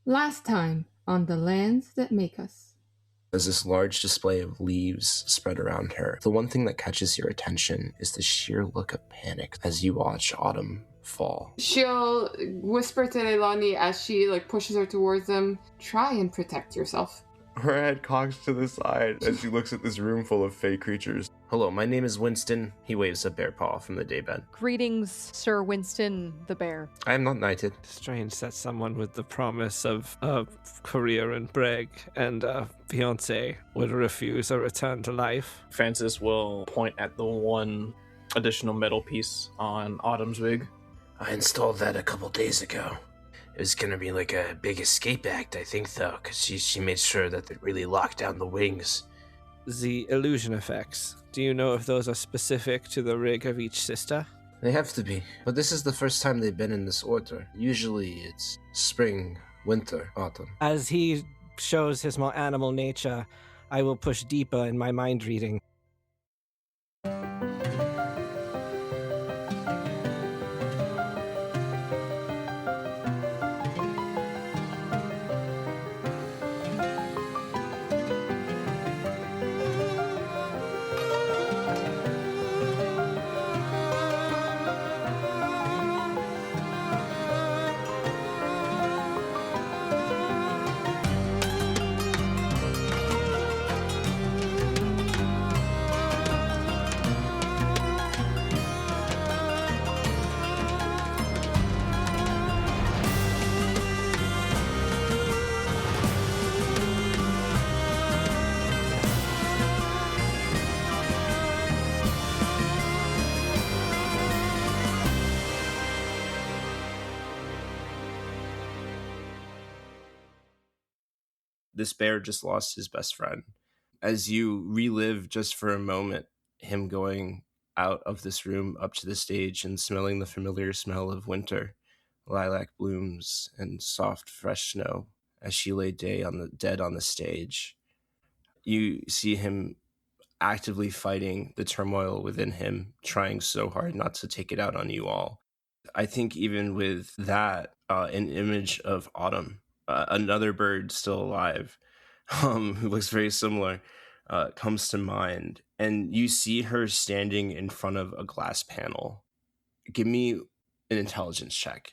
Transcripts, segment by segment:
Last time on The Lands That Make Us. There's this large display of leaves spread around her. The one thing that catches your attention is the sheer look of panic as you watch autumn fall. She'll whisper to Leilani as she pushes her towards them, try and protect yourself. Her head cocks to the side as she looks at this room full of fey creatures. Hello, my name is Winston. He waves a bear paw from the daybed. Greetings, Sir Winston the bear. I am not knighted. Strange that someone with the promise of a career in brag and a fiancé would refuse a return to life. Francis will point at the one additional metal piece on Autumn's wig. I installed that a couple days ago. It was gonna be like a big escape act, I think, though, because she made sure that they really locked down the wings. The illusion effects. Do you know if those are specific to the rig of each sister? They have to be, but this is the first time they've been in this order. Usually it's spring, winter, autumn. As he shows his more animal nature, I will push deeper in my mind reading. This bear just lost his best friend. As you relive just for a moment him going out of this room up to the stage and smelling the familiar smell of winter, lilac blooms and soft fresh snow as she lay dead on the stage, you see him actively fighting the turmoil within him, trying so hard not to take it out on you all. I think even with that, an image of Autumn, another bird still alive, who looks very similar, comes to mind. And you see her standing in front of a glass panel. Give me an intelligence check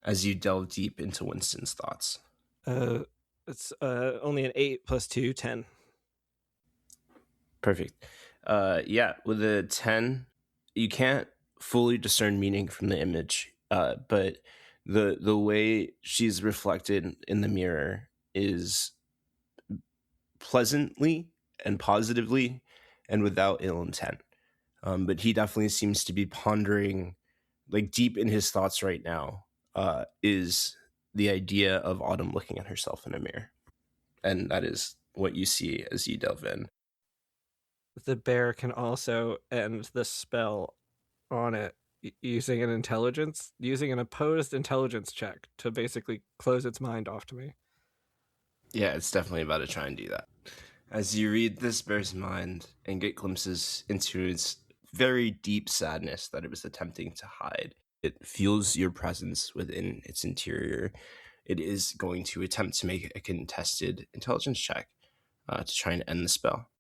as you delve deep into Winston's thoughts. It's only an 8 plus 2, 10. Perfect. Yeah, with a 10, you can't fully discern meaning from the image, but the way she's reflected in the mirror is pleasantly and positively and without ill intent. But he definitely seems to be pondering, like deep in his thoughts right now, is the idea of Autumn looking at herself in a mirror. And that is what you see as you delve in. The bear can also end the spell on it using an opposed intelligence check to basically close its mind off to me. Yeah, it's definitely about to try and do that. As you read this bear's mind and get glimpses into its very deep sadness that it was attempting to hide, it feels your presence within its interior. It is going to attempt to make a contested intelligence check to try and end the spell.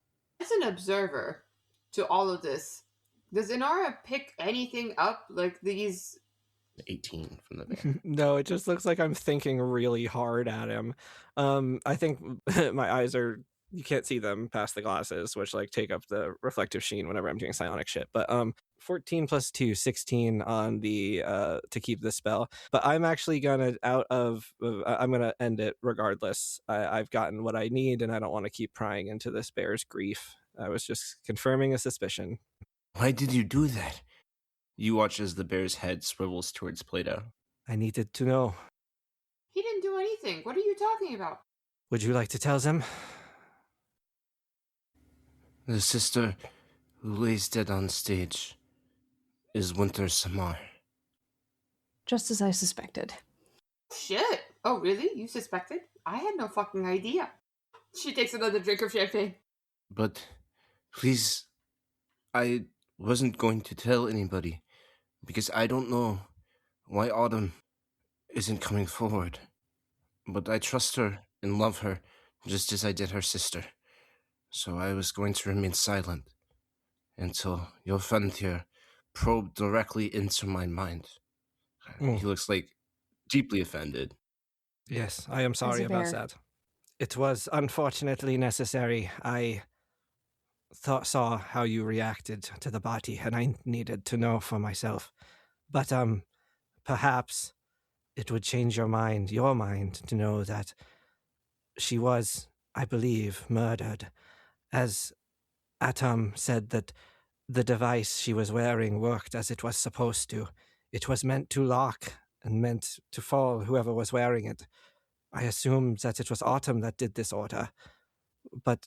As an observer to all of this, does Inara pick anything up like these? 18 from the bear. No, it just looks like I'm thinking really hard at him. I think my eyes are, you can't see them past the glasses, which take up the reflective sheen whenever I'm doing psionic shit. But 14 plus 2, 16 on the to keep the spell. But I'm actually gonna I'm gonna end it regardless. I've gotten what I need, and I don't want to keep prying into this bear's grief. I was just confirming a suspicion. Why did you do that? You watch as the bear's head swivels towards Plato. I needed to know. He didn't do anything. What are you talking about? Would you like to tell them? The sister who lays dead on stage is Winter Summar. Just as I suspected. Shit. Oh, really? You suspected? I had no fucking idea. She takes another drink of champagne. But please, I wasn't going to tell anybody because I don't know why Autumn isn't coming forward. But I trust her and love her, just as I did her sister. So I was going to remain silent until your friend here probed directly into my mind. Mm. He looks like deeply offended. Yes, I am sorry a about bear. that. It was unfortunately necessary. I saw how you reacted to the body, and I needed to know for myself. But perhaps it would change your mind to know that she was, I believe, murdered. As Atom said that the device she was wearing worked as it was supposed to. It was meant to lock and meant to fall whoever was wearing it. I assume that it was Autumn that did this order, but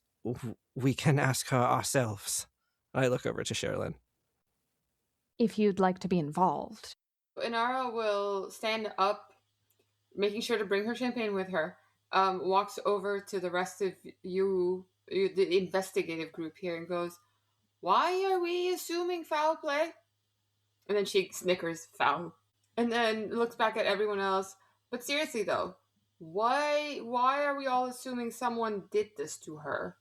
we can ask her ourselves. I look over to Sherrilyn. If you'd like to be involved. Inara will stand up, making sure to bring her champagne with her. Walks over to the rest of you, the investigative group here, and goes, "Why are we assuming foul play?" And then she snickers, "Foul." And then looks back at everyone else. But seriously though, why are we all assuming someone did this to her?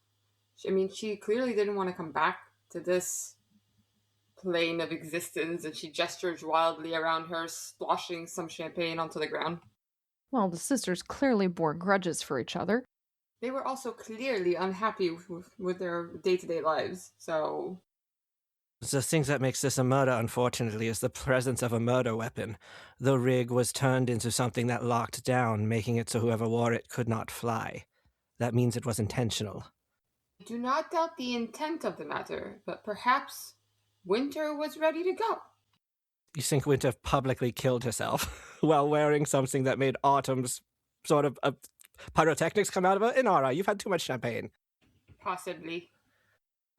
I mean, she clearly didn't want to come back to this plane of existence, and she gestures wildly around her, sloshing some champagne onto the ground. Well, the sisters clearly bore grudges for each other. They were also clearly unhappy with their day-to-day lives, so... The thing that makes this a murder, unfortunately, is the presence of a murder weapon. The rig was turned into something that locked down, making it so whoever wore it could not fly. That means it was intentional. I do not doubt the intent of the matter, but perhaps Winter was ready to go. You think Winter publicly killed herself while wearing something that made Autumn's sort of pyrotechnics come out of her? Inara, you've had too much champagne. Possibly.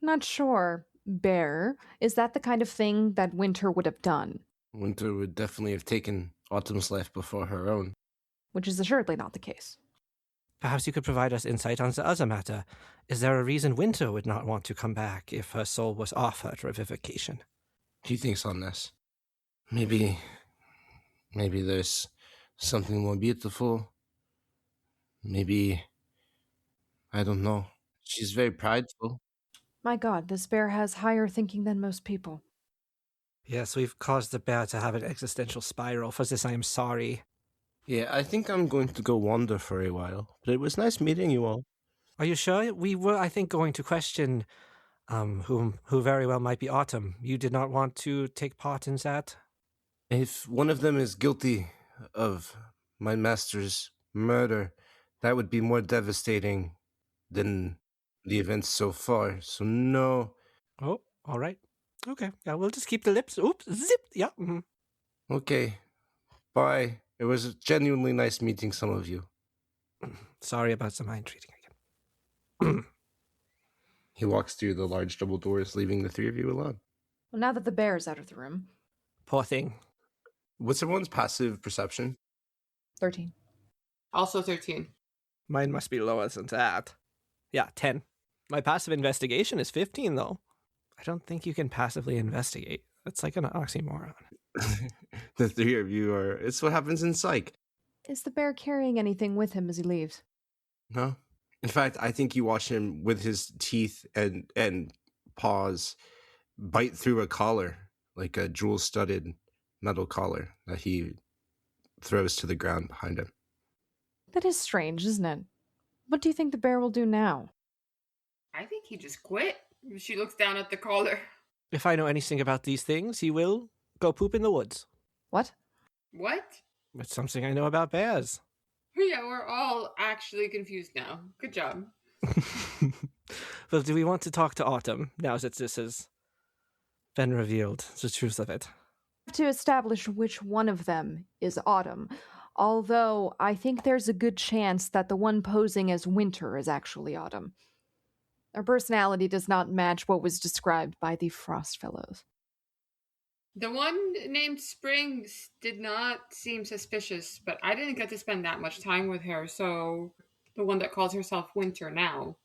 Not sure. Bear, is that the kind of thing that Winter would have done? Winter would definitely have taken Autumn's life before her own. Which is assuredly not the case. Perhaps you could provide us insight on the other matter. Is there a reason Winter would not want to come back if her soul was offered revivification? He thinks on this. Maybe there's something more beautiful. Maybe, I don't know. She's very prideful. My god, this bear has higher thinking than most people. Yes, we've caused the bear to have an existential spiral. For this, I am sorry. Yeah, I think I'm going to go wander for a while. But it was nice meeting you all. Are you sure? We were, I think, going to question who very well might be Autumn. You did not want to take part in that? If one of them is guilty of my master's murder, that would be more devastating than the events so far. So no. Oh, all right. Okay. Yeah, we'll just keep the lips. Oops, zip. Yeah. Mm-hmm. Okay. Bye. It was genuinely nice meeting some of you. Sorry about the mind reading again. He walks through the large double doors, leaving the three of you alone. Well, now that the bear is out of the room. Poor thing. What's everyone's passive perception? 13. Also 13. Mine must be lower than that. Yeah, 10. My passive investigation is 15, though. I don't think you can passively investigate. That's like an oxymoron. The three of you are... It's what happens in Psych. Is the bear carrying anything with him as he leaves? No? In fact, I think you watch him with his teeth and paws bite through a collar, like a jewel-studded metal collar that he throws to the ground behind him. That is strange, isn't it? What do you think the bear will do now? I think he just quit. She looks down at the collar. If I know anything about these things, he will go poop in the woods. What? What? It's something I know about bears. Yeah, we're all actually confused now. Good job. Well, do we want to talk to Autumn now that this has been revealed, the truth of it? To establish which one of them is Autumn, although I think there's a good chance that the one posing as Winter is actually Autumn. Her personality does not match what was described by the Frost Fellows. The one named Springs did not seem suspicious, but I didn't get to spend that much time with her, so the one that calls herself Winter now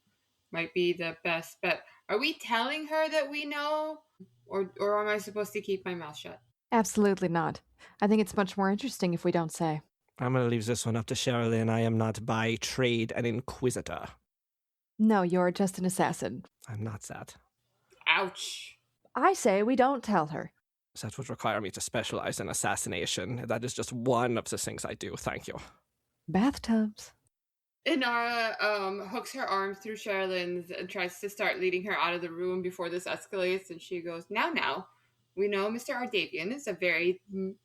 might be the best bet. Are we telling her that we know, or am I supposed to keep my mouth shut? Absolutely not. I think it's much more interesting if we don't say. I'm going to leave this one up to Sherrilyn. I am not by trade an inquisitor. No, you're just an assassin. I'm not that. Ouch. I say we don't tell her. That would require me to specialize in assassination. That is just one of the things I do. Thank you. Bathtubs. Inara hooks her arm through Sherrilyn's and tries to start leading her out of the room before this escalates, and she goes, Now, we know Mr. Ardavian is a very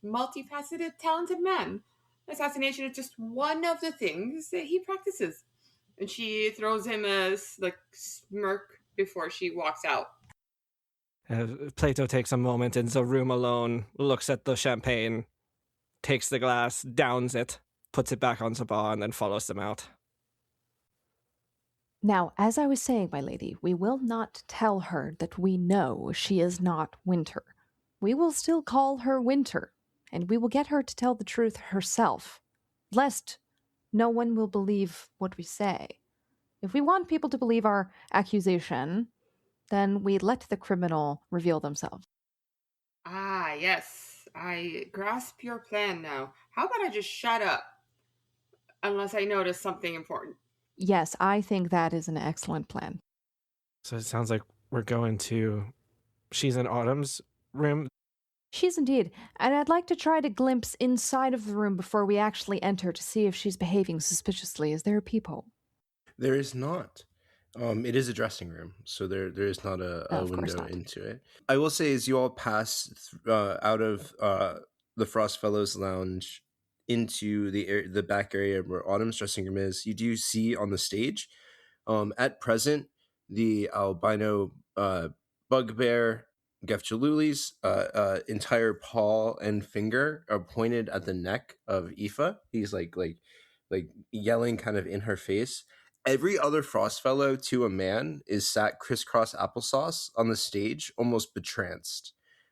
multifaceted, talented man. Assassination is just one of the things that he practices. And she throws him a smirk before she walks out. Plato takes a moment in the room alone, looks at the champagne, takes the glass, downs it, puts it back on the bar, and then follows them out. Now, as I was saying, my lady, we will not tell her that we know she is not Winter. We will still call her Winter, and we will get her to tell the truth herself, lest no one will believe what we say. If we want people to believe our accusation, then we let the criminal reveal themselves. Ah, yes. I grasp your plan now. How about I just shut up? Unless I notice something important. Yes, I think that is an excellent plan. So it sounds like we're going to... She's in Autumn's room. She's indeed, and I'd like to try to glimpse inside of the room before we actually enter to see if she's behaving suspiciously. Is there a peephole? There is not. It is a dressing room, so there is not a window into it. I will say, as you all pass out of the Frost Fellows Lounge into the back area where Autumn's dressing room is, you do see on the stage, at present, the albino bugbear Gefjaluli's entire paw and finger are pointed at the neck of Aoife. He's like yelling kind of in her face. Every other Frost Fellow to a man is sat crisscross applesauce on the stage, almost betranced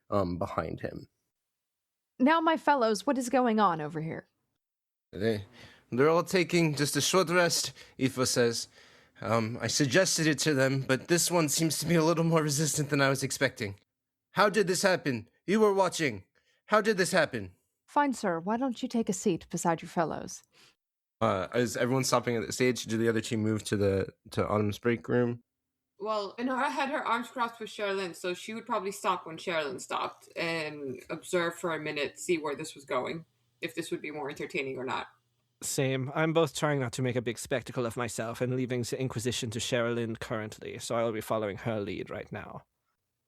behind him. Now, my fellows, what is going on over here? They're all taking just a short rest, Aoife says. I suggested it to them, but this one seems to be a little more resistant than I was expecting. How did this happen? You were watching. How did this happen? Fine, sir. Why don't you take a seat beside your fellows? Is everyone stopping at the stage? Do the other team move to Autumn's break room? Well, Inara had her arms crossed with Sherrilyn, so she would probably stop when Sherrilyn stopped and observe for a minute, see where this was going, if this would be more entertaining or not. Same. I'm both trying not to make a big spectacle of myself and leaving the Inquisition to Sherrilyn currently, so I will be following her lead right now.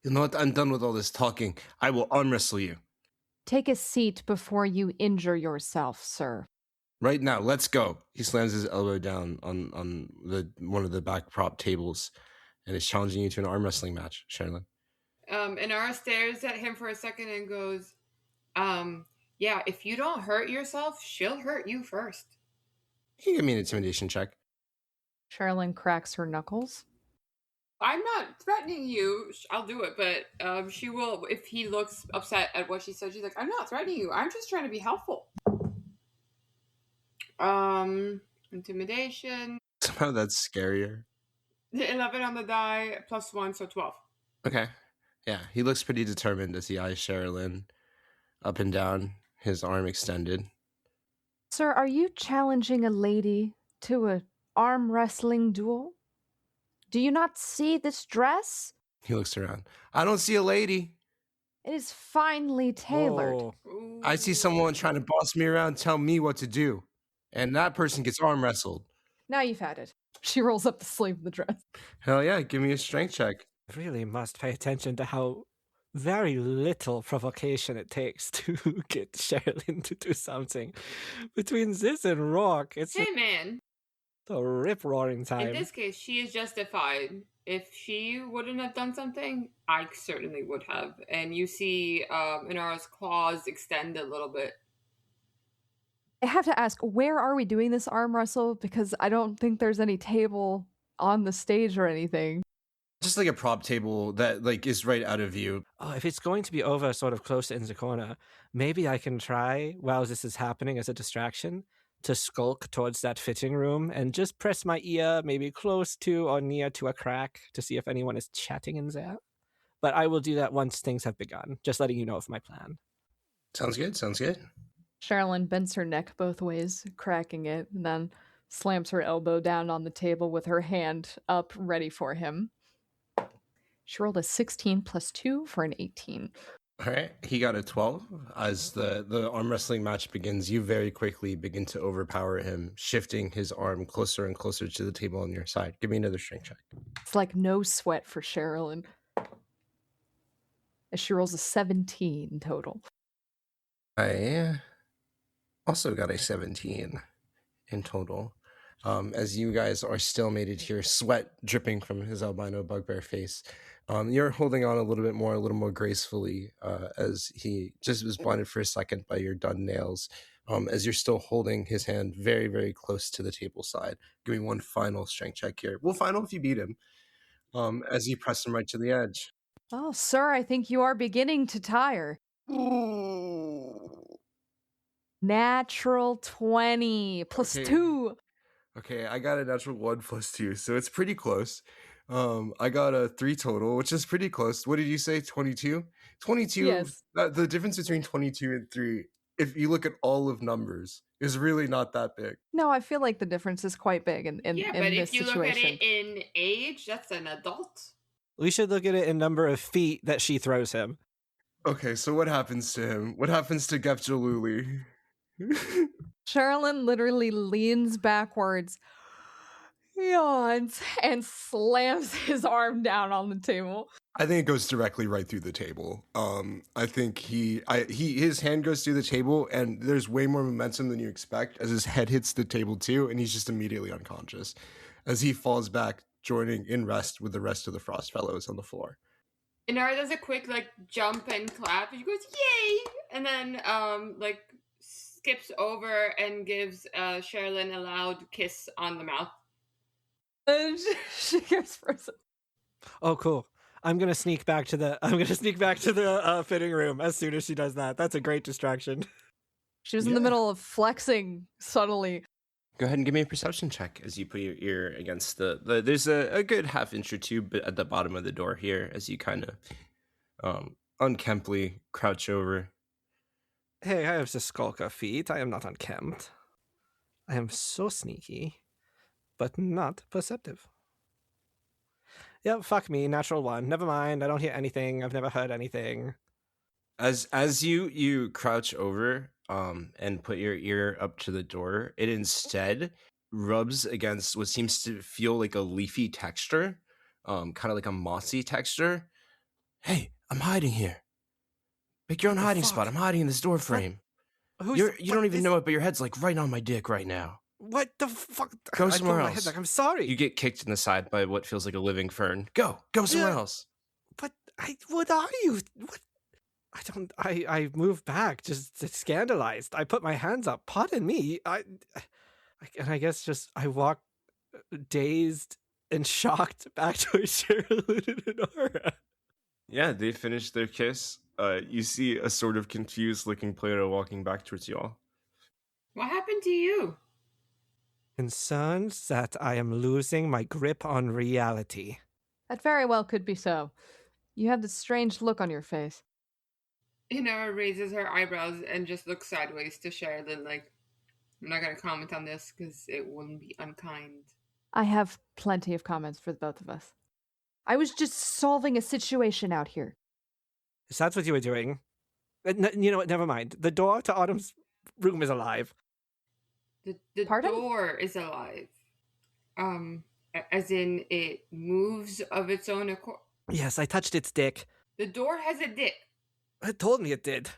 You know what? I'm done with all this talking. I will arm wrestle you. Take a seat before you injure yourself, sir. Right now, let's go. He slams his elbow down on one of the back prop tables and is challenging you to an arm wrestling match, Sherrilyn. Inara stares at him for a second and goes, yeah, if you don't hurt yourself, she'll hurt you first. You can give me an intimidation check. Sherrilyn cracks her knuckles. I'm not threatening you. I'll do it, but she will, if he looks upset at what she said, she's like, I'm not threatening you. I'm just trying to be helpful. Intimidation. Somehow that's scarier. 11 on the die, plus 1, so 12. Okay. Yeah, he looks pretty determined as he eyes Sherrilyn up and down, his arm extended. Sir, are you challenging a lady to an arm wrestling duel? Do you not see this dress? He looks around. I don't see a lady. It is finely tailored. Oh. I see someone trying to boss me around, tell me what to do. And that person gets arm wrestled. Now you've had it. She rolls up the sleeve of the dress. Hell yeah, give me a strength check. Really must pay attention to how very little provocation it takes to get Sherrilyn to do something. Between this and Rock, it's Hey, man. a rip-roaring time. In this case, she is justified. If she wouldn't have done something, I certainly would have. And you see Inara's claws extend a little bit. I have to ask, where are we doing this arm wrestle? Because I don't think there's any table on the stage or anything. Just like a prop table that like is right out of view. Oh, if it's going to be over sort of close in the corner, maybe I can try, while this is happening as a distraction, to skulk towards that fitting room and just press my ear maybe close to or near to a crack to see if anyone is chatting in there. But I will do that once things have begun, just letting you know of my plan. Sounds good, sounds good. Sherrilyn bends her neck both ways, cracking it, and then slams her elbow down on the table with her hand up, ready for him. She rolled a 16 plus 2 for an 18. All right, he got a 12. As the arm wrestling match begins, you very quickly begin to overpower him, shifting his arm closer and closer to the table on your side. Give me another strength check. It's like no sweat for Sherrilyn. As she rolls a 17 total. I also got a 17 in total. As you guys are still mated here, sweat dripping from his albino bugbear face. You're holding on a little more gracefully as he just was blinded for a second by your done nails. As you're still holding his hand very, very close to the table side. Give me one final strength check here. Well, final if you beat him. As you press him right to the edge. Oh, sir, I think you are beginning to tire. Natural 20 plus Okay. 2. Okay, I got a natural 1 plus 2, so it's pretty close. I got a 3 total, which is pretty close. What did you say, 22? 22, Yes. The difference between 22 and 3, if you look at all of numbers, is really not that big. No, I feel like the difference is quite big in Yeah, in but this if you situation. look at it in age, that's an adult. We should look at it in number of feet that she throws him. Okay, so what happens to him? What happens to Gepjaluli? Sherrilyn literally leans backwards, yawns, and slams his arm down on the table. I think it goes directly right through the table. I think his hand goes through the table, and there's way more momentum than you expect as his head hits the table too, and he's just immediately unconscious as he falls back, joining in rest with the rest of the Frost Fellows on the floor. Inara does a quick jump and clap. And she goes yay, and then skips over and gives Sherrilyn a loud kiss on the mouth. And she goes first. Oh, cool. I'm gonna sneak back to the fitting room as soon as she does that. That's a great distraction. She was in the middle of flexing subtly. Go ahead and give me a perception check as you put your ear against there's a good half inch or two at the bottom of the door here as you kind of unkemptly crouch over. Hey, I have the skulka feet. I am not unkempt. I am so sneaky, but not perceptive. Yeah, fuck me, natural 1. Never mind, I don't hear anything. I've never heard anything. As you crouch over and put your ear up to the door, it instead rubs against what seems to feel like a leafy texture, kind of like a mossy texture. Hey, I'm hiding here. Pick your own hiding spot. I'm hiding in this door frame. You don't even know it, but your head's like right on my dick right now. What the fuck? Go somewhere else. My head, I'm sorry. You get kicked in the side by what feels like a living fern. Go somewhere else. But what are you? What? I moved back, just scandalized. I put my hands up. Pardon me. I guess just I walk dazed and shocked back to Sherrilyn and Inara. Yeah, they finish their kiss. You see a sort of confused looking Plato walking back towards y'all. What happened to you? Concerned that I am losing my grip on reality. That very well could be so. You have this strange look on your face. Inara raises her eyebrows and just looks sideways to Sherrilyn I'm not going to comment on this because it wouldn't be unkind. I have plenty of comments for the both of us. I was just solving a situation out here. Is that what you were doing? You know what? Never mind. The door to Autumn's room is alive. The Pardon? door is alive. As in it moves of its own accord. Yes, I touched its dick. The door has a dick. It told me it did.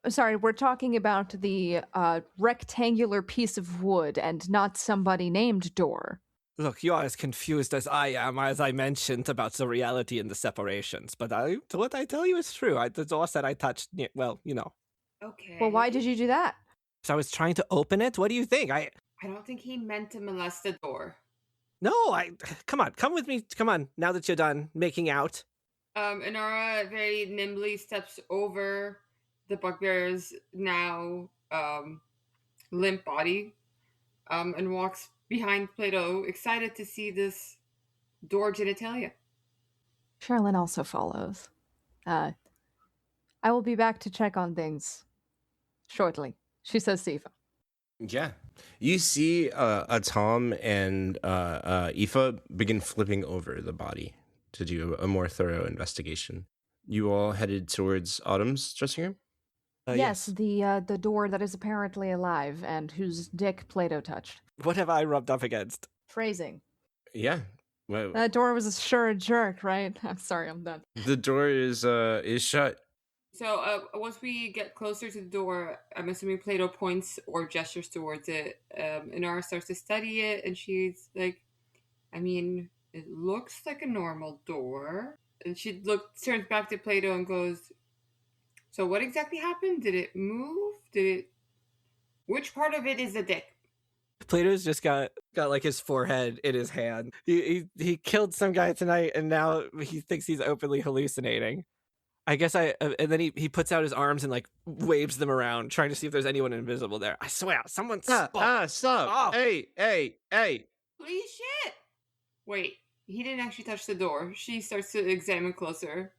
Sorry, we're talking about the rectangular piece of wood and not somebody named door. Look, you are as confused as I am, as I mentioned about the reality and the separations. But what I tell you is true. The door said I touched, well, you know. Okay. Well, why did you do that? So I was trying to open it? What do you think? I don't think he meant to molest the door. No, come on, come with me. Come on, now that you're done making out. Inara very nimbly steps over the bugbear's now limp body and walks behind Plato, excited to see this door genitalia. Sherrilyn also follows. I will be back to check on things shortly. she says to Aoife. Yeah. You see Tom and Aoife begin flipping over the body to do a more thorough investigation. You all headed towards Autumn's dressing room? Yes, the door that is apparently alive and whose dick Plato touched. What have I rubbed up against? Phrasing. Yeah. Well, That door was sure a jerk, right? I'm sorry, I'm done. the door is shut. So once we get closer to the door, I'm assuming Plato points or gestures towards it. Inara starts to study it, and she's like, I mean, it looks like a normal door. And she turns back to Plato and goes, so what exactly happened? Did it move? Which part of it is the dick? Plato's just got like his forehead in his hand. He killed some guy tonight, and now he thinks he's openly hallucinating. I guess and then he puts out his arms and like waves them around, trying to see if there's anyone invisible there. I swear, someone Stop. Oh. Hey. Please shit. Wait, he didn't actually touch the door. She starts to examine closer.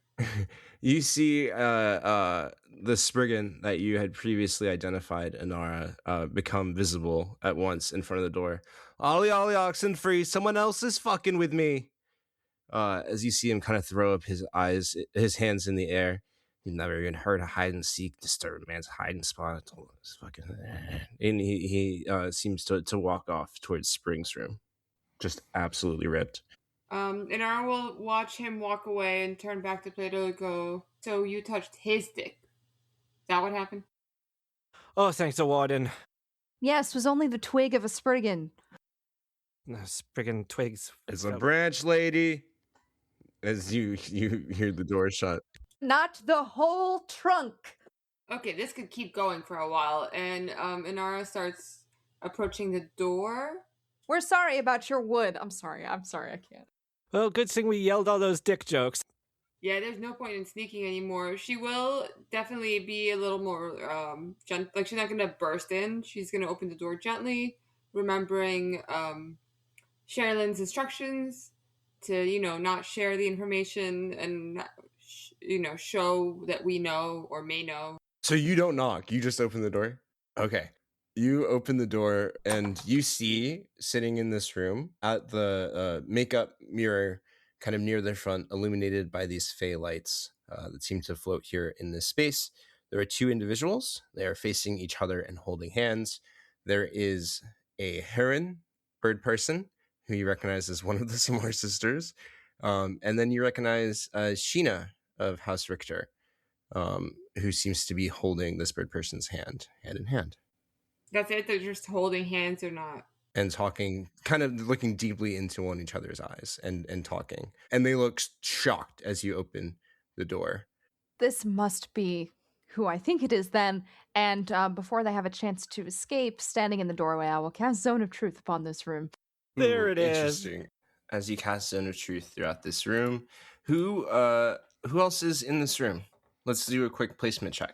You see the Spriggan that you had previously identified, Inara, become visible at once in front of the door. Ollie, oxen free. Someone else is fucking with me. As you see him kind of throw up his hands in the air. You've never even heard of hide and seek, disturb a man's hiding spot. It's fucking, and he seems to walk off towards Spring's room, just absolutely ripped. Inara will watch him walk away and turn back to Plato and go, so you touched his dick. Is that what happened? Oh, thanks, a warden. Yes, it was only the twig of a Spriggan. No, Spriggan twigs. It's a branch, lady. As you hear the door shut. Not the whole trunk. Okay, this could keep going for a while. And Inara starts approaching the door. We're sorry about your wood. I'm sorry, I can't. Well, good thing we yelled all those dick jokes. Yeah, there's no point in sneaking anymore. She will definitely be a little more gentle. Like, she's not going to burst in. She's going to open the door gently, remembering Sherrilyn's instructions to, not share the information and, show that we know or may know. So you don't knock. You just open the door? Okay. You open the door and you see sitting in this room at the makeup mirror kind of near the front, illuminated by these fey lights that seem to float here in this space. There are two individuals. They are facing each other and holding hands. There is a heron, bird person, who you recognize as one of the Summar sisters. And then you recognize Sheena of House Richter, who seems to be holding this bird person's hand in hand. That's it? They're just holding hands or not? And talking, kind of looking deeply into one each other's eyes and talking. And they look shocked as you open the door. This must be who I think it is then. And before they have a chance to escape, standing in the doorway, I will cast Zone of Truth upon this room. There it is. Interesting. As you cast Zone of Truth throughout this room, who else is in this room? Let's do a quick placement check.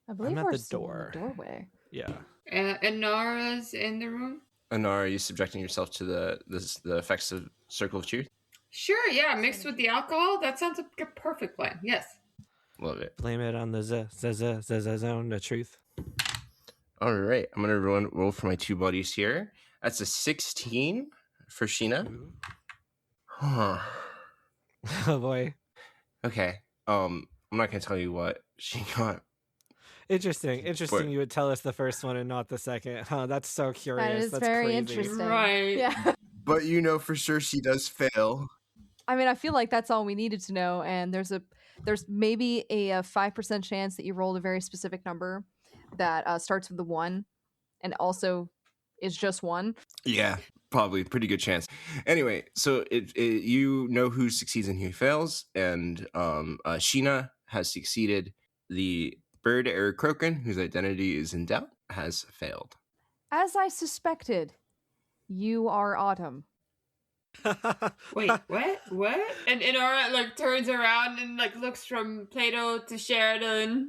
I believe I'm at we're the still in door. the doorway. Yeah. Inara's in the room? Inara, are you subjecting yourself to the effects of Circle of Truth? Sure, yeah. Mixed with the alcohol? That sounds like a perfect plan. Yes. Love it. Blame it on the zone of truth. All right. I'm going to roll for my two buddies here. That's a 16 for Sheena. Huh. Oh, boy. Okay. I'm not going to tell you what she got. Interesting. But You would tell us the first one and not the second. Huh, that's so curious. That is That's very crazy. interesting. Right. Yeah. But you know for sure she does fail. I mean, I feel like that's all we needed to know. And there's maybe a 5% chance that you rolled a very specific number that starts with the 1 and also is just 1. Yeah, probably. Pretty good chance. Anyway, so you know who succeeds and who fails. And Sheena has succeeded. The bird Eric Crokin, whose identity is in doubt, has failed. As I suspected, you are Autumn. Wait, what? And Inara turns around and looks from Plato to Sherrilyn.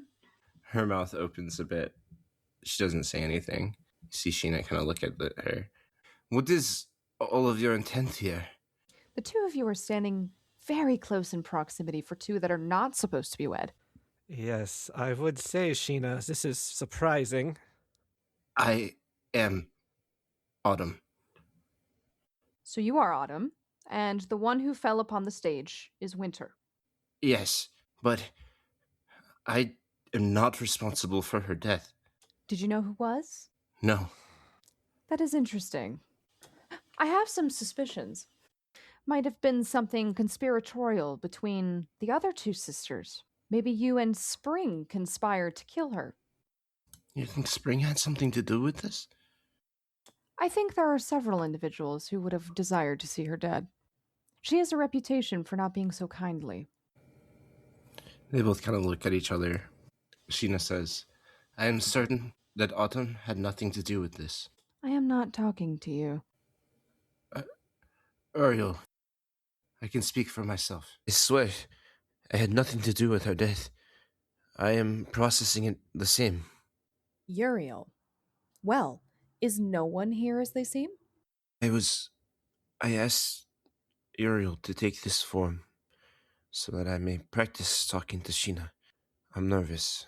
Her mouth opens a bit. She doesn't say anything. You see Sheena kind of look at her. What is all of your intent here? The two of you are standing very close in proximity for two that are not supposed to be wed. Yes, I would say, Sheena, this is surprising. I am Autumn. So you are Autumn, and the one who fell upon the stage is Winter. Yes, but I am not responsible for her death. Did you know who was? No. That is interesting. I have some suspicions. Might have been something conspiratorial between the other two sisters. Maybe you and Spring conspired to kill her. You think Spring had something to do with this? I think there are several individuals who would have desired to see her dead. She has a reputation for not being so kindly. They both kind of look at each other. Sheena says, I am certain that Autumn had nothing to do with this. I am not talking to you. Uriel, I can speak for myself. I swear, I had nothing to do with her death. I am processing it the same. Uriel. Well, is no one here as they seem? I asked Uriel to take this form so that I may practice talking to Sheena. I'm nervous.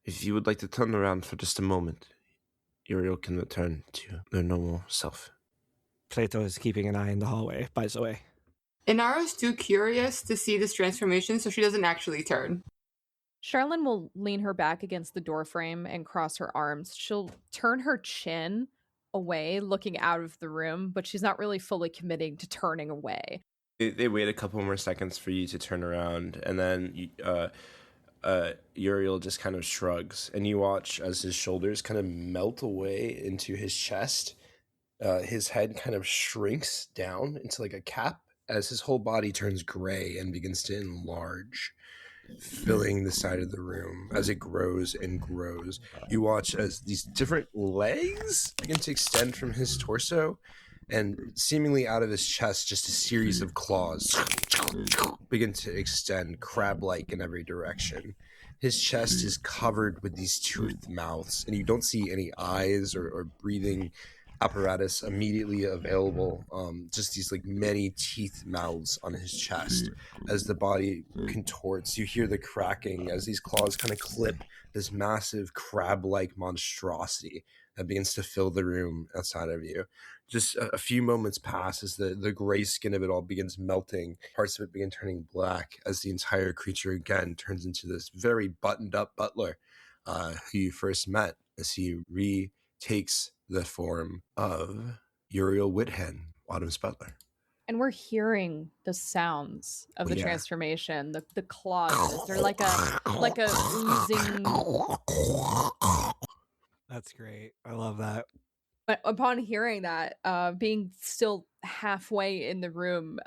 If you would like to turn around for just a moment, Uriel can return to their normal self. Plato is keeping an eye in the hallway, by the way. Inara's too curious to see this transformation, so she doesn't actually turn. Sherrilyn will lean her back against the doorframe and cross her arms. She'll turn her chin away, looking out of the room, but she's not really fully committing to turning away. They wait a couple more seconds for you to turn around, and then Uriel just kind of shrugs, and you watch as his shoulders kind of melt away into his chest. His head kind of shrinks down into like a cap as his whole body turns gray and begins to enlarge, filling the side of the room as it grows and grows. You watch as these different legs begin to extend from his torso, and seemingly out of his chest, just a series of claws begin to extend, crab-like in every direction. His chest is covered with these toothed mouths, and you don't see any eyes or breathing apparatus immediately available. Just these like many teeth mouths on his chest. As the body contorts, you hear the cracking as these claws kind of clip this massive crab-like monstrosity that begins to fill the room outside of you. Just a few moments pass as the gray skin of it all begins melting. Parts of it begin turning black as the entire creature again turns into this very buttoned up butler who you first met, as he retakes the form of Uriel Whithen, Autumn's butler. And we're hearing the sounds of the transformation, the claws. They're like a oozing. That's great. I love that. But upon hearing that, being still halfway in the room,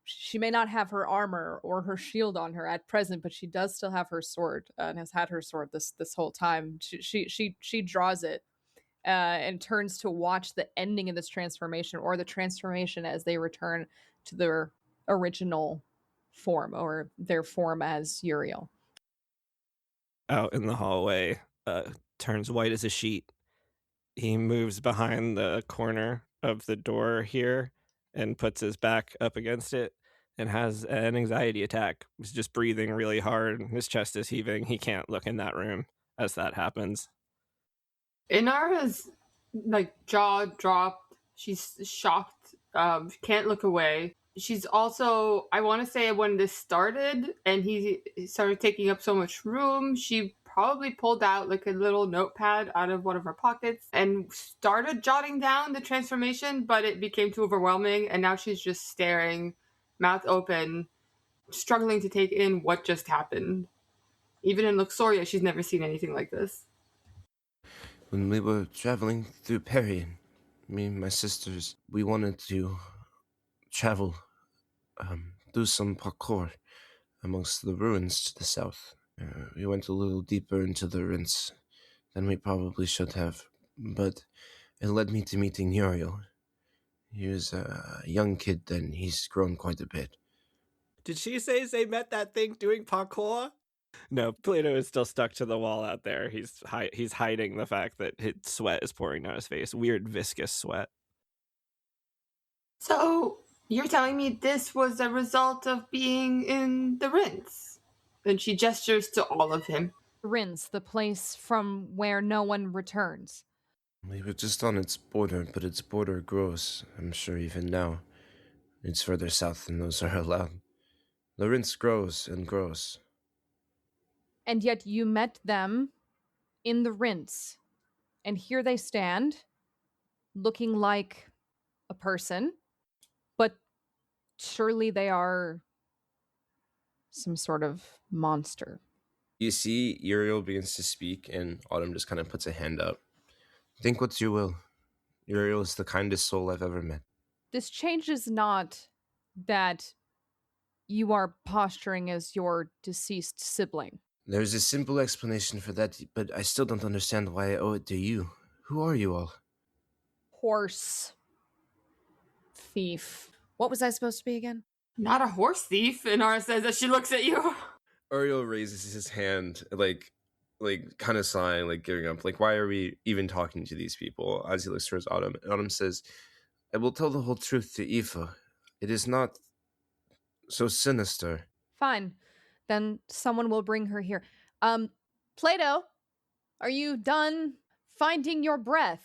she may not have her armor or her shield on her at present, but she does still have her sword and has had her sword this whole time. She draws it and turns to watch the ending of this transformation, or the transformation as they return to their original form, or their form as Uriel. Out in the hallway, turns white as a sheet. He moves behind the corner of the door here and puts his back up against it and has an anxiety attack. He's just breathing really hard. His chest is heaving. He can't look in that room as that happens. Inara's like jaw dropped. She's shocked. Can't look away. She's also, I want to say, when this started and he started taking up so much room, she probably pulled out like a little notepad out of one of her pockets and started jotting down the transformation, but it became too overwhelming, and now she's just staring, mouth open, struggling to take in what just happened. Even in Luxoria, she's never seen anything like this. When we were traveling through Perian, me and my sisters, we wanted to travel, do some parkour amongst the ruins to the south. We went a little deeper into the rinse than we probably should have, but it led me to meeting Uriel. He was a young kid then. He's grown quite a bit. Did she say they met that thing doing parkour? No, Plato is still stuck to the wall out there. He's hiding the fact that his sweat is pouring down his face. Weird viscous sweat. So, you're telling me this was a result of being in the rinse? And she gestures to all of him. Rinse, the place from where no one returns. We were just on its border, but its border grows. I'm sure even now. It's further south than those are allowed. The rinse grows and grows. And yet you met them in the rinse. And here they stand, looking like a person, but surely they are some sort of monster. You see, Uriel begins to speak, and Autumn just kind of puts a hand up. Think what you will. Uriel is the kindest soul I've ever met. This changes not that you are posturing as your deceased sibling. There's a simple explanation for that, but I still don't understand why I owe it to you. Who are you all? Horse thief. What was I supposed to be again? Not a horse thief, Inara says as she looks at you. Uriel raises his hand, like kind of sighing, like giving up. Like, why are we even talking to these people? As he looks towards Autumn, and Autumn says, I will tell the whole truth to Aoife. It is not so sinister. Fine. Then someone will bring her here. Plato, are you done finding your breath?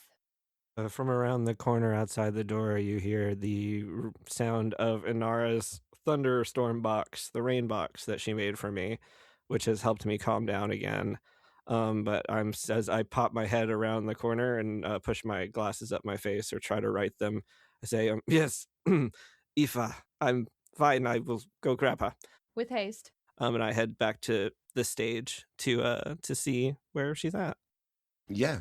From around the corner outside the door, you hear the sound of Inara's thunderstorm box, the rain box that she made for me, which has helped me calm down again. But as I pop my head around the corner and push my glasses up my face or try to write them, I say, yes, Aoife, I'm fine. I will go grab her. With haste. And I head back to the stage to see where she's at. Yeah,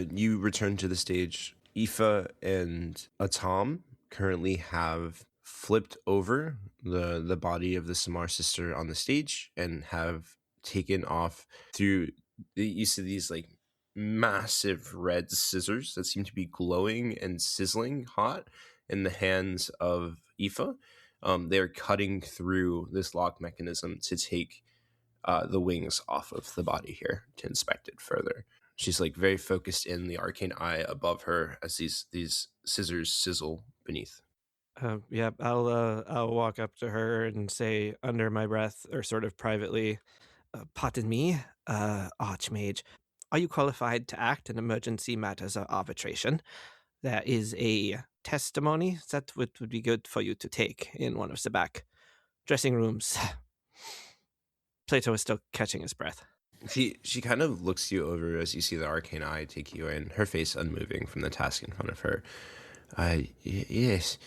you return to the stage. Aoife and Atom currently have flipped over the body of the Summar sister on the stage and have taken off through the use of these like massive red scissors that seem to be glowing and sizzling hot in the hands of Aoife. They're cutting through this lock mechanism to take the wings off of the body here to inspect it further. She's like very focused in the arcane eye above her as these scissors sizzle beneath. Yeah, I'll walk up to her and say under my breath, or sort of privately, pardon me, Archmage, are you qualified to act in emergency matters of arbitration? There is a testimony that would be good for you to take in one of the back dressing rooms. Plato is still catching his breath. She kind of looks you over as you see the arcane eye take you in, her face unmoving from the task in front of her. Yes,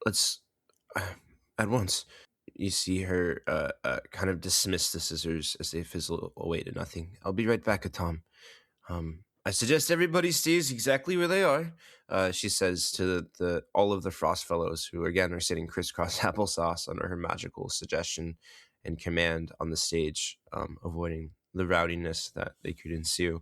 let's at once. You see her kind of dismiss the scissors as they fizzle away to nothing. I'll be right back, Tom. I suggest everybody stays exactly where they are, she says to the all of the Frost Fellows, who again are sitting crisscross applesauce under her magical suggestion and command on the stage, avoiding the rowdiness that they could ensue.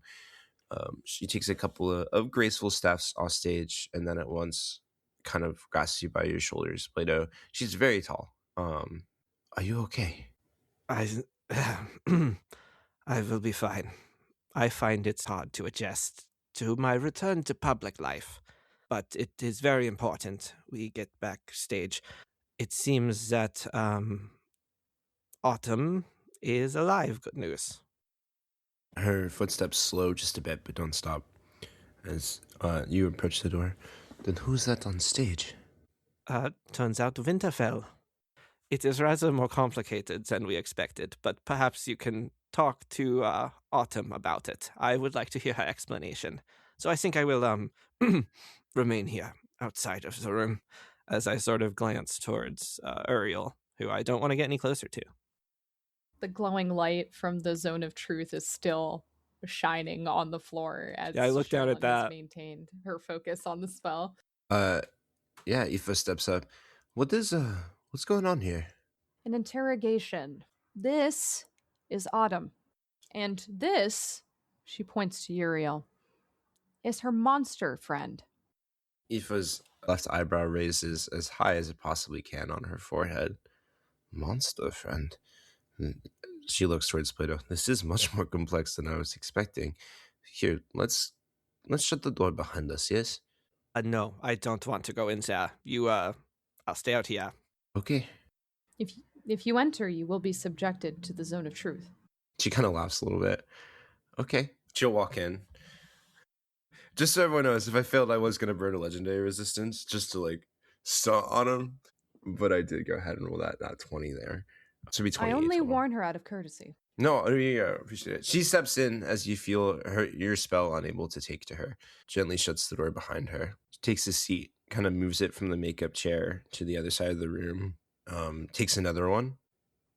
She takes a couple of graceful steps off stage and then at once kind of grasps you by your shoulders, Plato. She's very tall. Are you okay? I will be fine. I find it's hard to adjust to my return to public life, but it is very important we get backstage. It seems that Autumn is alive. Good news. Her footsteps slow just a bit, but don't stop. As you approach the door, then who's that on stage? Turns out Winterfell. It is rather more complicated than we expected, but perhaps you can talk to Autumn about it. I would like to hear her explanation. So I think I will remain here outside of the room as I sort of glance towards Uriel, who I don't want to get any closer to. The glowing light from the zone of truth is still shining on the floor as I look down at Sherrilyn has that. maintained her focus on the spell. Yeah, Aoife steps up. What's going on here? An interrogation. This is Autumn. And this, she points to Uriel, is her monster friend. Aoife's left eyebrow raises as high as it possibly can on her forehead. Monster friend. She looks towards Plato. This is much more complex than I was expecting. Here, let's shut the door behind us, yes? No, I don't want to go in there. I'll stay out here. Okay. If you enter, you will be subjected to the zone of truth. She kind of laughs a little bit. Okay. She'll walk in. Just so everyone knows, if I failed, I was going to burn a legendary resistance just to like stunt on him. But I did go ahead and roll that 20 there. So it'd be 28 I only total. warn her out of courtesy. No, yeah, appreciate it. She steps in as you feel your spell unable to take to her. Gently shuts the door behind her. Takes a seat, kind of moves it from the makeup chair to the other side of the room. Takes another one,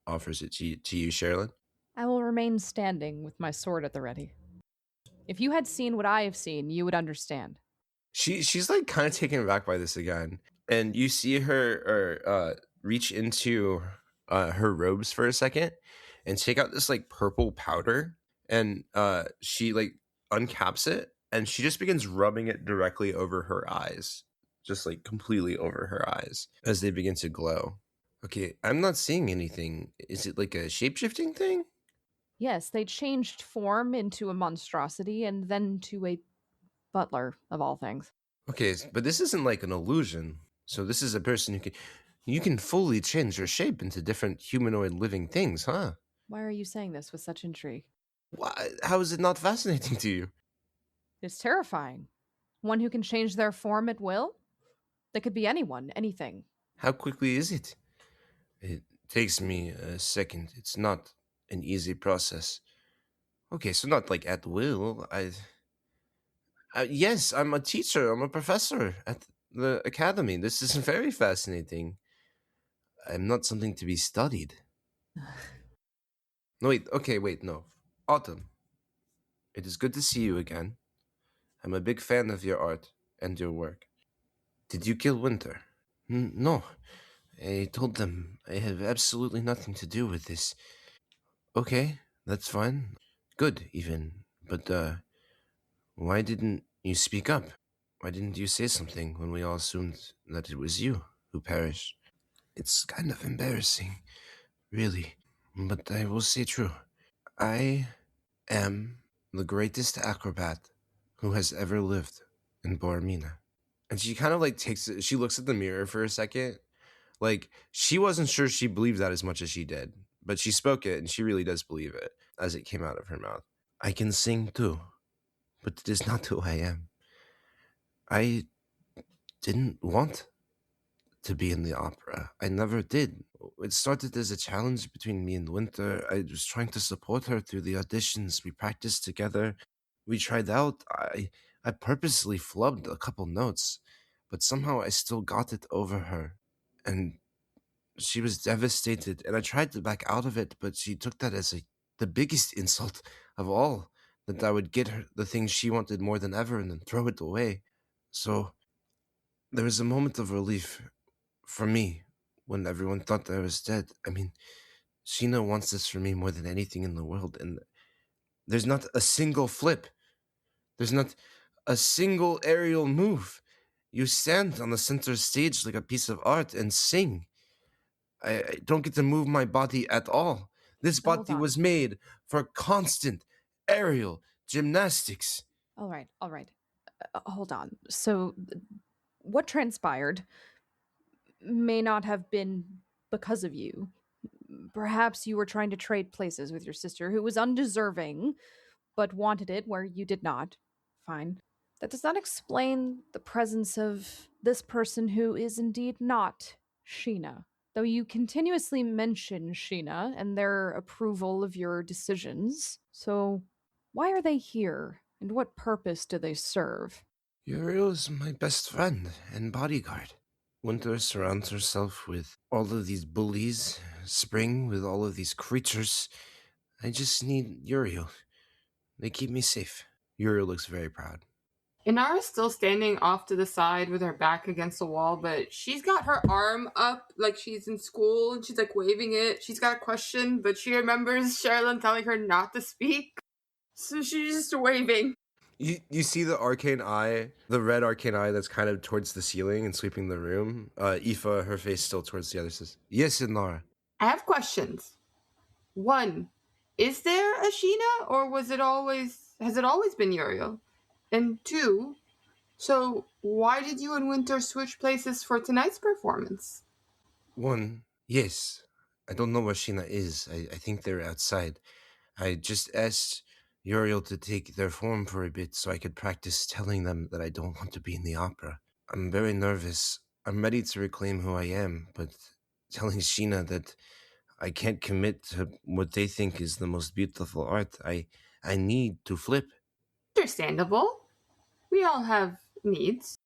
offers it to you, Sherrilyn. I will remain standing with my sword at the ready. If you had seen what I have seen, you would understand. She's like kind of taken aback by this again, and you see her reach into her robes for a second and take out this like purple powder, and she like uncaps it, and she just begins rubbing it directly over her eyes, just like completely over her eyes as they begin to glow. Okay, I'm not seeing anything. Is it like a shape-shifting thing? Yes, they changed form into a monstrosity and then to a butler, of all things. Okay, but this isn't like an illusion. So this is a person who you can fully change your shape into different humanoid living things, huh? Why are you saying this with such intrigue? Why? How is it not fascinating to you? It's terrifying. One who can change their form at will? They could be anyone, anything. How quickly is it? It takes me a second. It's not an easy process. Okay, so not like at will. Yes, I'm a teacher. I'm a professor at the academy. This is very fascinating. I'm not something to be studied. No, wait, no. Autumn. It is good to see you again. I'm a big fan of your art and your work. Did you kill Winter? No. I told them I have absolutely nothing to do with this. Okay, that's fine. Good, even. But, why didn't you speak up? Why didn't you say something when we all assumed that it was you who perished? It's kind of embarrassing, really. But I will say true. I am the greatest acrobat who has ever lived in Boromina. And she kind of like she looks at the mirror for a second. Like, she wasn't sure she believed that as much as she did, but she spoke it and she really does believe it as it came out of her mouth. I can sing too, but it is not who I am. I didn't want to be in the opera. I never did. It started as a challenge between me and Winter. I was trying to support her through the auditions. We practiced together. We tried out. I purposely flubbed a couple notes, but somehow I still got it over her. And she was devastated, and I tried to back out of it, but she took that as the biggest insult of all, that I would get her the thing she wanted more than ever and then throw it away. So there was a moment of relief for me when everyone thought that I was dead. I mean, Sheena wants this for me more than anything in the world, and there's not a single flip. There's not a single aerial move. You stand on the center stage like a piece of art and sing. I don't get to move my body at all. This body was made for constant aerial gymnastics. All right. Hold on. So, what transpired may not have been because of you. Perhaps you were trying to trade places with your sister, who was undeserving, but wanted it where you did not. Fine. That does not explain the presence of this person who is indeed not Sheena. Though you continuously mention Sheena and their approval of your decisions. So, why are they here, and what purpose do they serve? Uriel's my best friend and bodyguard. Winter surrounds herself with all of these bullies. Spring with all of these creatures. I just need Uriel. They keep me safe. Uriel looks very proud. Inara's still standing off to the side with her back against the wall, but she's got her arm up like she's in school and she's like waving it. She's got a question, but she remembers Sherrilyn telling her not to speak. So she's just waving. You see the arcane eye, the red arcane eye that's kind of towards the ceiling and sweeping the room. Aoife, her face still towards the other, says, "Yes, Inara." I have questions. 1, is there a Sheena, or has it always been Uriel? And 2, so why did you and Winter switch places for tonight's performance? 1, yes. I don't know where Sheena is. I think they're outside. I just asked Uriel to take their form for a bit so I could practice telling them that I don't want to be in the opera. I'm very nervous. I'm ready to reclaim who I am, but telling Sheena that I can't commit to what they think is the most beautiful art, I need to flip. Understandable. We all have needs.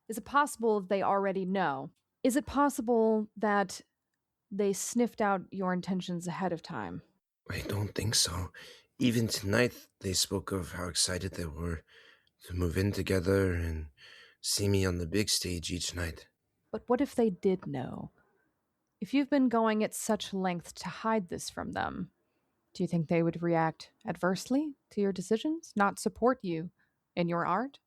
Is it possible they already know? Is it possible that they sniffed out your intentions ahead of time? I don't think so. Even tonight, they spoke of how excited they were to move in together and see me on the big stage each night. But what if they did know? If you've been going at such length to hide this from them, do you think they would react adversely to your decisions, not support you in your art?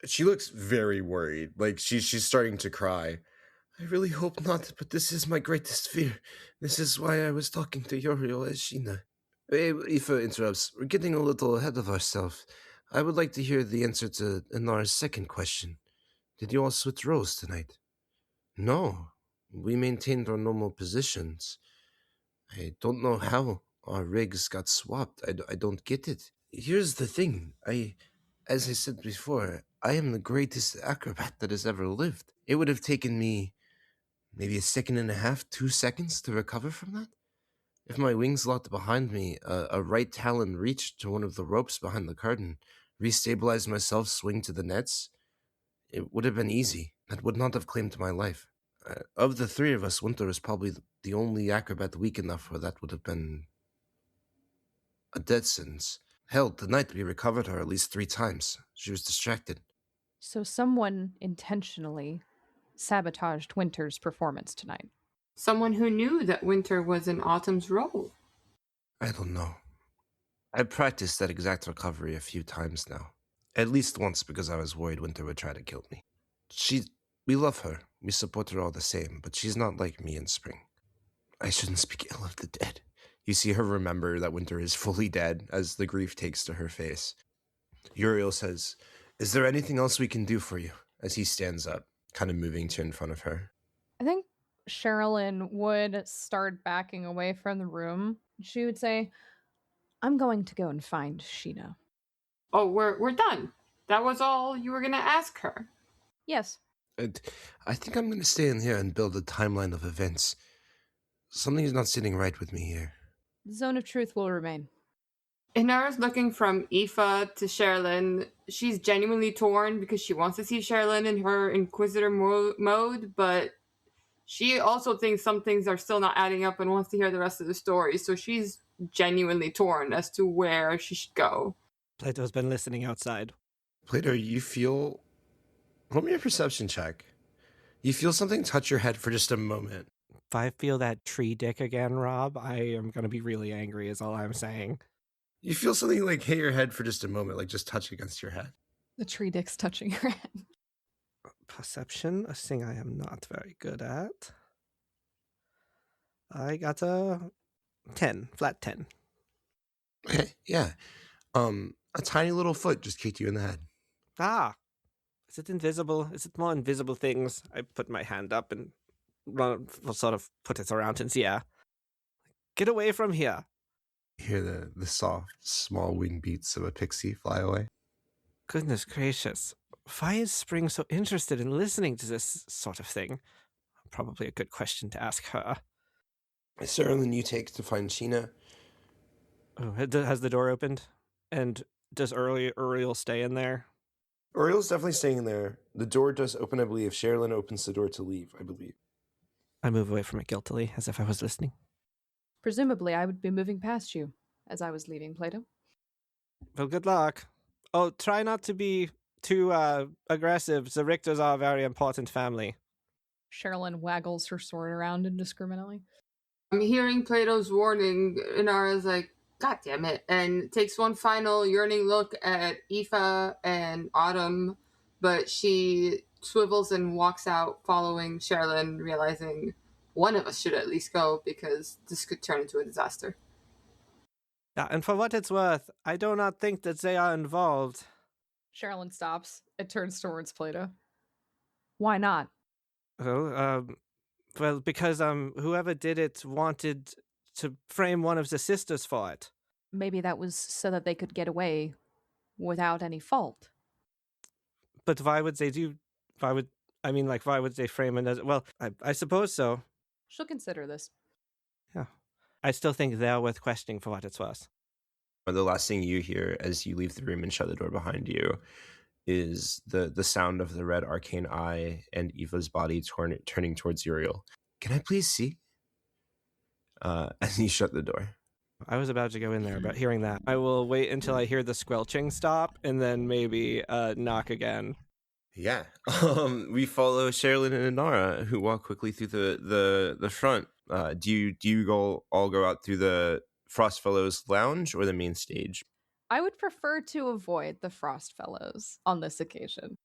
She looks very worried. Like she's starting to cry. I really hope not, but this is my greatest fear. This is why I was talking to Uriel as Sheena. Aoife interrupts. We're getting a little ahead of ourselves. I would like to hear the answer to Inara's second question. Did you all switch roles tonight? No. We maintained our normal positions. I don't know how our rigs got swapped. I don't get it. Here's the thing. As I said before, I am the greatest acrobat that has ever lived. It would have taken me maybe a second and a half, 2 seconds to recover from that. If my wings locked behind me, a right talon reached to one of the ropes behind the curtain, restabilized myself, swing to the nets, it would have been easy. That would not have claimed my life. Of the three of us, Winter was probably the only acrobat weak enough where that would have been a death sentence. Hell, tonight we recovered her at least 3 times. She was distracted. So someone intentionally sabotaged Winter's performance tonight. Someone who knew that Winter was in Autumn's role. I don't know. I practiced that exact recovery a few times now. At least once because I was worried Winter would try to kill me. We love her. We support her all the same, but she's not like me in Spring. I shouldn't speak ill of the dead. You see her remember that Winter is fully dead as the grief takes to her face. Uriel says, "Is there anything else we can do for you?" as he stands up, kind of moving to in front of her. I think Sherrilyn would start backing away from the room. She would say, I'm going to go and find Sheena. Oh, we're done. That was all you were gonna ask her. Yes. And I think I'm going to stay in here and build a timeline of events. Something's not sitting right with me here. the zone of truth will remain. Inara's looking from Aoife to Sherrilyn. She's genuinely torn because she wants to see Sherrilyn in her Inquisitor mode, but she also thinks some things are still not adding up and wants to hear the rest of the story. So she's genuinely torn as to where she should go. Plato's been listening outside. Plato, you feel... Roll me a perception check. You feel something touch your head for just a moment. If I feel that tree dick again, Rob, I am going to be really angry is all I'm saying. You feel something like hit your head for just a moment, like just touch against your head. The tree dick's touching her head. Perception, a thing I am not very good at. I got a 10, flat 10. Okay, yeah. A tiny little foot just kicked you in the head. Ah, is it invisible? Is it more invisible things? I put my hand up and sort of put it around and yeah. Get away from here. You hear the soft, small wing beats of a pixie fly away. Goodness gracious. Why is Spring so interested in listening to this sort of thing? Probably a good question to ask her. Sherrilyn, you take to find Sheena. Oh, has the door opened? And does Uriel stay in there? Uriel's definitely staying in there. The door does open, I believe. Sherrilyn opens the door to leave, I believe. I move away from it guiltily, as if I was listening. Presumably, I would be moving past you as I was leaving, Plato. Well, good luck. Oh, try not to be too aggressive. The Richters are a very important family. Sherrilyn waggles her sword around indiscriminately. I'm hearing Plato's warning. Inara's like, God damn it, and takes one final yearning look at Aoife and Autumn, but she swivels and walks out following Sherrilyn, realizing one of us should at least go because this could turn into a disaster. Yeah, and for what it's worth, I do not think that they are involved. Sherrilyn stops and turns towards Plato. Why not? Well, because whoever did it wanted to frame one of the sisters for it. Maybe that was so that they could get away without any fault. But why would they do? Why would they frame it as? Well, I suppose so. She'll consider this. Yeah, I still think they're worth questioning for what it's worth. The last thing you hear as you leave the room and shut the door behind you is the sound of the red arcane eye and Eva's body turning towards Uriel. Can I please see? As you shut the door. I was about to go in there, but hearing that, I will wait until I hear the squelching stop and then maybe knock again. Yeah. We follow Sherrilyn and Inara, who walk quickly through the front. Do you all go out through the Frostfellows lounge or the main stage? I would prefer to avoid the Frost Fellows on this occasion.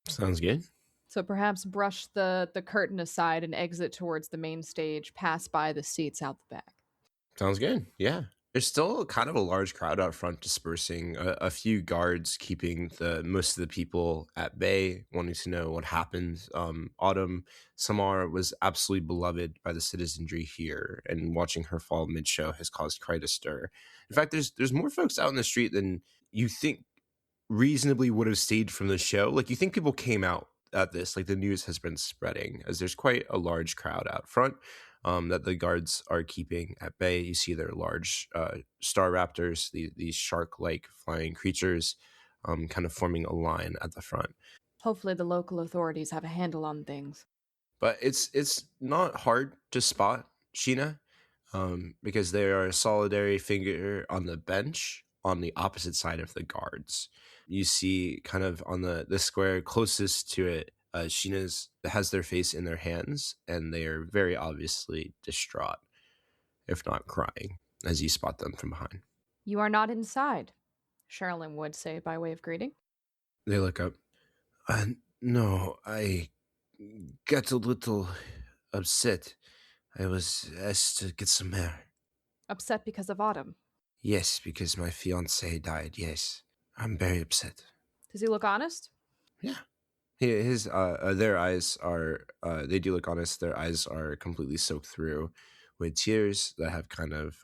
Sounds good. So perhaps brush the curtain aside and exit towards the main stage, pass by the seats out the back. Sounds good. Yeah. There's still kind of a large crowd out front dispersing, a few guards keeping most of the people at bay, wanting to know what happened. Autumn Summar was absolutely beloved by the citizenry here, and watching her fall mid-show has caused quite a stir. In fact, there's more folks out in the street than you think reasonably would have stayed from the show. Like, you think people came out at this, like the news has been spreading, as there's quite a large crowd out front. That the guards are keeping at bay. You see their large star raptors, these shark-like flying creatures, kind of forming a line at the front. Hopefully the local authorities have a handle on things. But it's not hard to spot Sheena, because they are a solitary figure on the bench on the opposite side of the guards. You see kind of on the square closest to it, Sheena's has their face in their hands, and they are very obviously distraught, if not crying, as you spot them from behind. You are not inside, Sherrilyn would say by way of greeting. They look up. No, I got a little upset. I was asked to get some air. Upset because of Autumn? Yes, because my fiancé died, yes. I'm very upset. Does he look honest? Yeah. Their eyes are, they do look honest. Their eyes are completely soaked through with tears that have kind of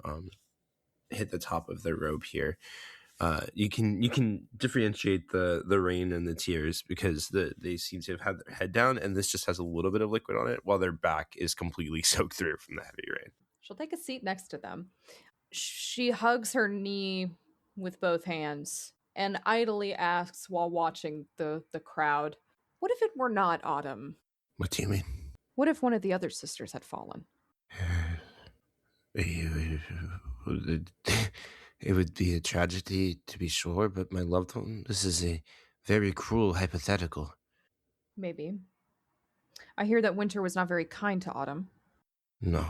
hit the top of their robe here. You can differentiate the rain and the tears because they seem to have had their head down, and this just has a little bit of liquid on it, while their back is completely soaked through from the heavy rain. She'll take a seat next to them. She hugs her knee with both hands and idly asks while watching the crowd, what if it were not Autumn? What do you mean? What if one of the other sisters had fallen? It would be a tragedy, to be sure, but my loved one, this is a very cruel hypothetical. Maybe. I hear that Winter was not very kind to Autumn. No.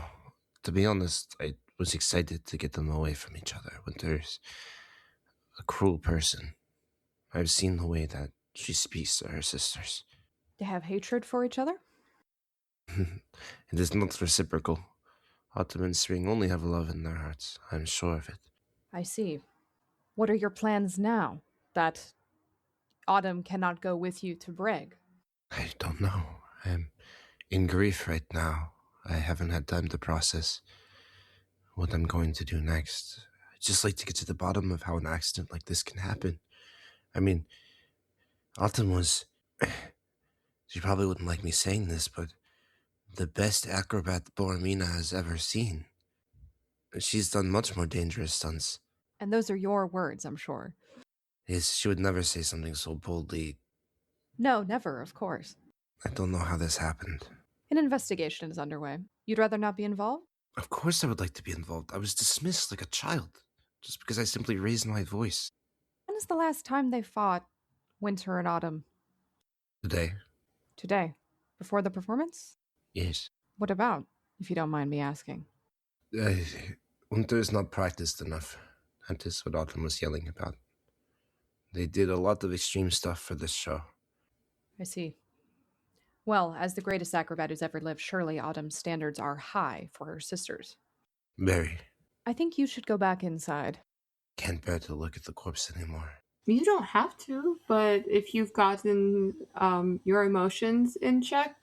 To be honest, I was excited to get them away from each other. Winter's a cruel person. I've seen the way that she speaks to her sisters. They have hatred for each other? It is not reciprocal. Autumn and Spring only have love in their hearts. I'm sure of it. I see. What are your plans now that Autumn cannot go with you to Breg? I don't know. I'm in grief right now. I haven't had time to process what I'm going to do next. I'd just like to get to the bottom of how an accident like this can happen. I mean, Autumn was... She probably wouldn't like me saying this, but the best acrobat Boromina has ever seen. She's done much more dangerous stunts. And those are your words, I'm sure. Yes, she would never say something so boldly. No, never, of course. I don't know how this happened. An investigation is underway. You'd rather not be involved? Of course I would like to be involved. I was dismissed like a child, just because I simply raised my voice. When is the last time they fought, Winter and Autumn? Today? Today. Before the performance? Yes. What about, if you don't mind me asking? Winter is not practiced enough. That is what Autumn was yelling about. They did a lot of extreme stuff for this show. I see. Well, as the greatest acrobat who's ever lived, surely Autumn's standards are high for her sisters. Very. I think you should go back inside. Can't bear to look at the corpse anymore. You don't have to, but if you've gotten your emotions in check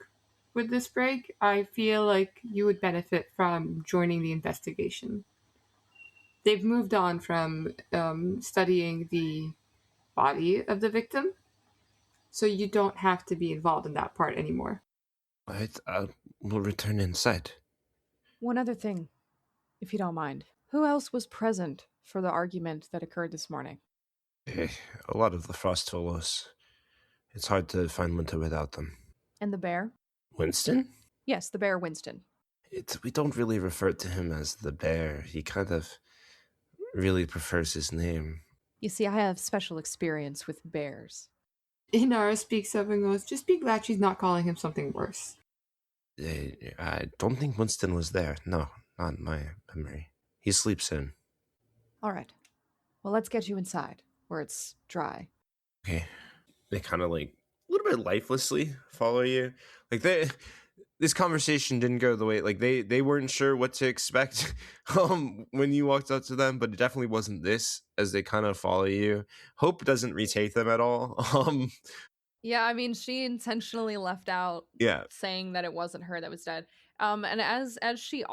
with this break, I feel like you would benefit from joining the investigation. They've moved on from studying the body of the victim, so you don't have to be involved in that part anymore. Right, we'll return inside. One other thing, if you don't mind. Who else was present for the argument that occurred this morning? A lot of the frost fellows. It's hard to find winter without them. And the bear? Winston? Yes, the bear Winston. We don't really refer to him as the bear. He kind of really prefers his name. You see, I have special experience with bears. Inara speaks up and goes, just be glad she's not calling him something worse. I don't think Winston was there. No, not in my memory. He sleeps in. All right. Well, let's get you inside, where it's dry. Okay. They kind of like a little bit lifelessly follow you. Like this conversation didn't go the way, like they weren't sure what to expect when you walked up to them, but it definitely wasn't this, as they kind of follow you. Hope doesn't retake them at all. Yeah, I mean, she intentionally left out saying that it wasn't her that was dead. And as she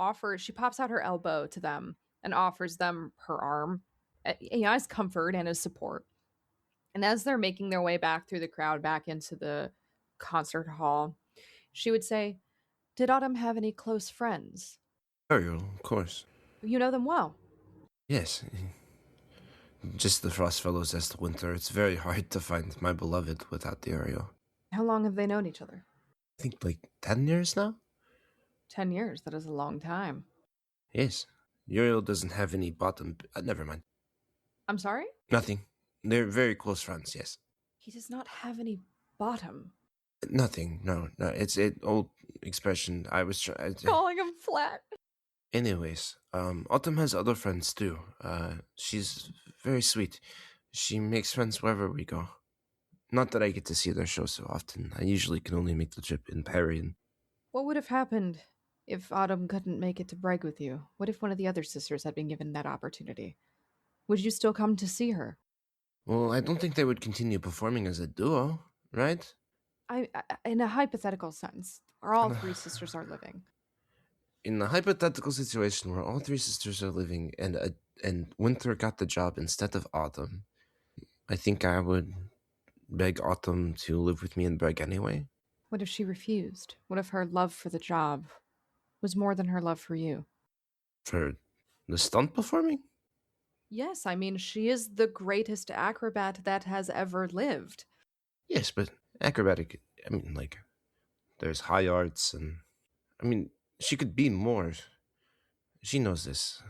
pops out her elbow to them and offers them her arm, as comfort and as support. And as they're making their way back through the crowd back into the concert hall, she would say, "Did Autumn have any close friends?" Ariel, of course. You know them well. Yes. Just the frost fellows as the winter. It's very hard to find my beloved without the Ariel. How long have they known each other? I think like 10 years now? 10 years, that is a long time. Yes. Uriel doesn't have any bottom. Never mind. I'm sorry? Nothing. They're very close friends, yes. He does not have any bottom. Nothing. No. It's an old expression. I was trying to... Calling him flat. Anyways, Autumn has other friends too. She's very sweet. She makes friends wherever we go. Not that I get to see their show so often. I usually can only make the trip in Perian. What would have happened if Autumn couldn't make it to Breg with you? What if one of the other sisters had been given that opportunity? Would you still come to see her? Well, I don't think they would continue performing as a duo, right? I in a hypothetical sense, where all three sisters are living. In the hypothetical situation where all three sisters are living and Winter got the job instead of Autumn, I think I would beg Autumn to live with me in Breg anyway. What if she refused? What if her love for the job was more than her love for you? For the stunt performing? Yes, I mean, she is the greatest acrobat that has ever lived. Yes, but acrobatic, I mean, like, there's high arts and, I mean, she could be more. She knows this.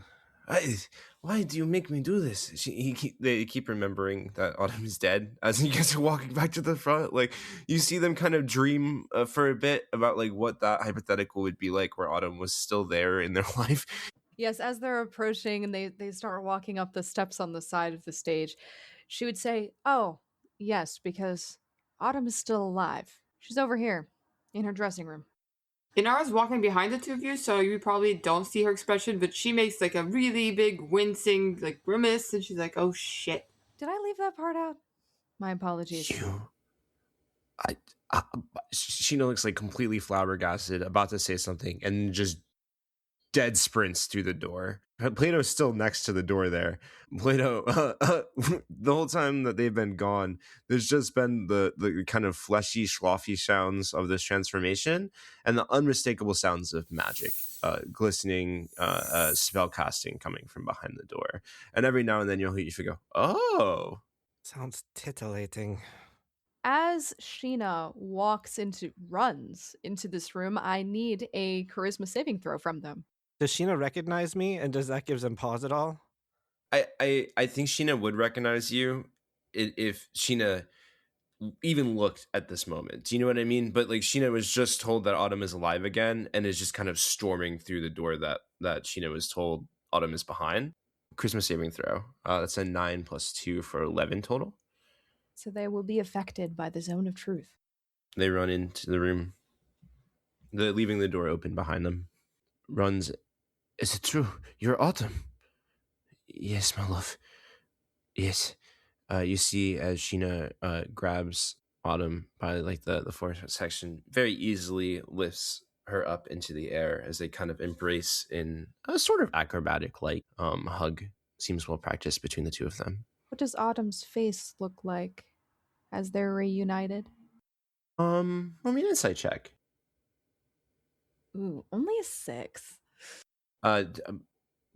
Why do you make me do this? They keep remembering that Autumn is dead as you guys are walking back to the front. Like, you see them kind of dream for a bit about, like, what that hypothetical would be like where Autumn was still there in their life. Yes, as they're approaching and they start walking up the steps on the side of the stage, she would say, "Oh, yes, because Autumn is still alive. She's over here in her dressing room." Inara's walking behind the two of you, so you probably don't see her expression, but she makes like a really big wincing like grimace, and she's like, "Oh shit." Did I leave that part out? My apologies. She looks like completely flabbergasted, about to say something, and just dead sprints through the door. Plato's still next to the door there. Plato, the whole time that they've been gone, there's just been the kind of fleshy, schlofy sounds of this transformation and the unmistakable sounds of magic, glistening, spell casting coming from behind the door. And every now and then you'll hear you go, "Oh." Sounds titillating. as Sheena runs into this room, I need a charisma saving throw from them. Does Sheena recognize me, and does that give them pause at all? I think Sheena would recognize you if Sheena even looked at this moment. Do you know what I mean? But like Sheena was just told that Autumn is alive again and is just kind of storming through the door that Sheena was told Autumn is behind. Charisma saving throw. That's a 9 + 2 for 11 total. So they will be affected by the zone of truth. They run into the room. They're leaving the door open behind them. Runs. "Is it true? You're Autumn?" "Yes, my love. Yes." You see as Sheena grabs Autumn by like the forehead section, very easily lifts her up into the air as they kind of embrace in a sort of acrobatic like hug seems well practiced between the two of them. What does Autumn's face look like as they're reunited? Let me insight check. Ooh, only a 6.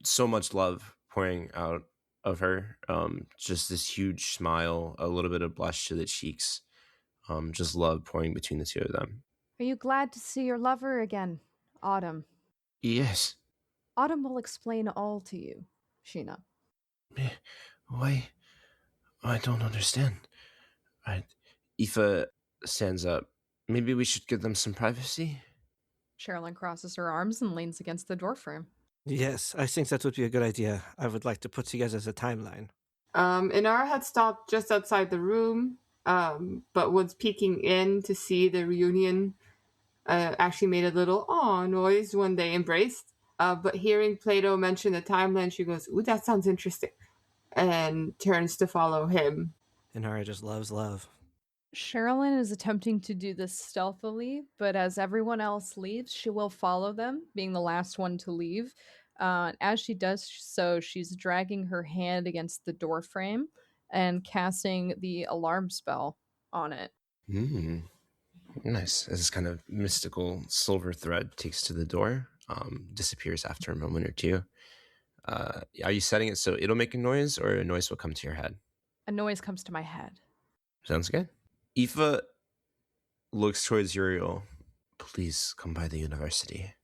So much love pouring out of her. Just this huge smile, a little bit of blush to the cheeks. Just love pouring between the two of them. Are you glad to see your lover again, Autumn? Yes. Autumn will explain all to you, Sheena. Why? I don't understand. Aoife stands up. Maybe we should give them some privacy? Sherrilyn crosses her arms and leans against the door frame. Yes, I think that would be a good idea. I would like to put together the timeline. Inara had stopped just outside the room, but was peeking in to see the reunion. Actually made a little "aw" noise when they embraced. But hearing Plato mention the timeline, she goes, "Ooh, that sounds interesting," and turns to follow him. Inara just loves love. Sherrilyn is attempting to do this stealthily, but as everyone else leaves, she will follow them, being the last one to leave. As she does so, she's dragging her hand against the door frame and casting the alarm spell on it. Nice. As this kind of mystical silver thread takes to the door, disappears after a moment or two. Are you setting it so it'll make a noise, or a noise will come to your head? A noise comes to my head. Sounds good. Aoife looks towards Uriel. Please come by the university.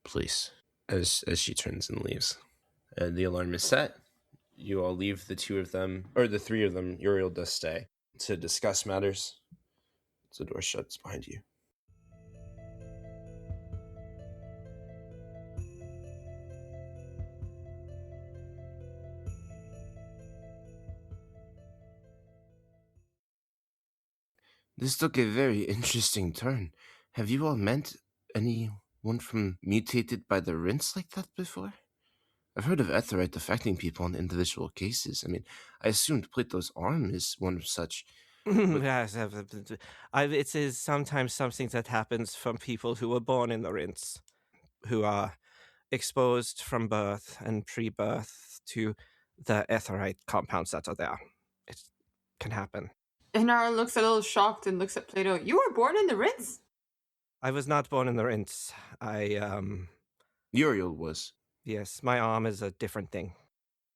Please. As she turns and leaves. The alarm is set. You all leave, the two of them, or the three of them. Uriel does stay to discuss matters. The door shuts behind you. This took a very interesting turn. Have you all met anyone from mutated by the rinse like that before? I've heard of etheric affecting people in individual cases. I mean, I assumed Plato's arm is one of such. Yes, it is sometimes something that happens from people who were born in the rinse, who are exposed from birth and pre-birth to the etheric compounds that are there. It can happen. Inara looks a little shocked and looks at Plato. "You were born in the Ritz?" I was not born in the rinse. Uriel was. Yes, my arm is a different thing.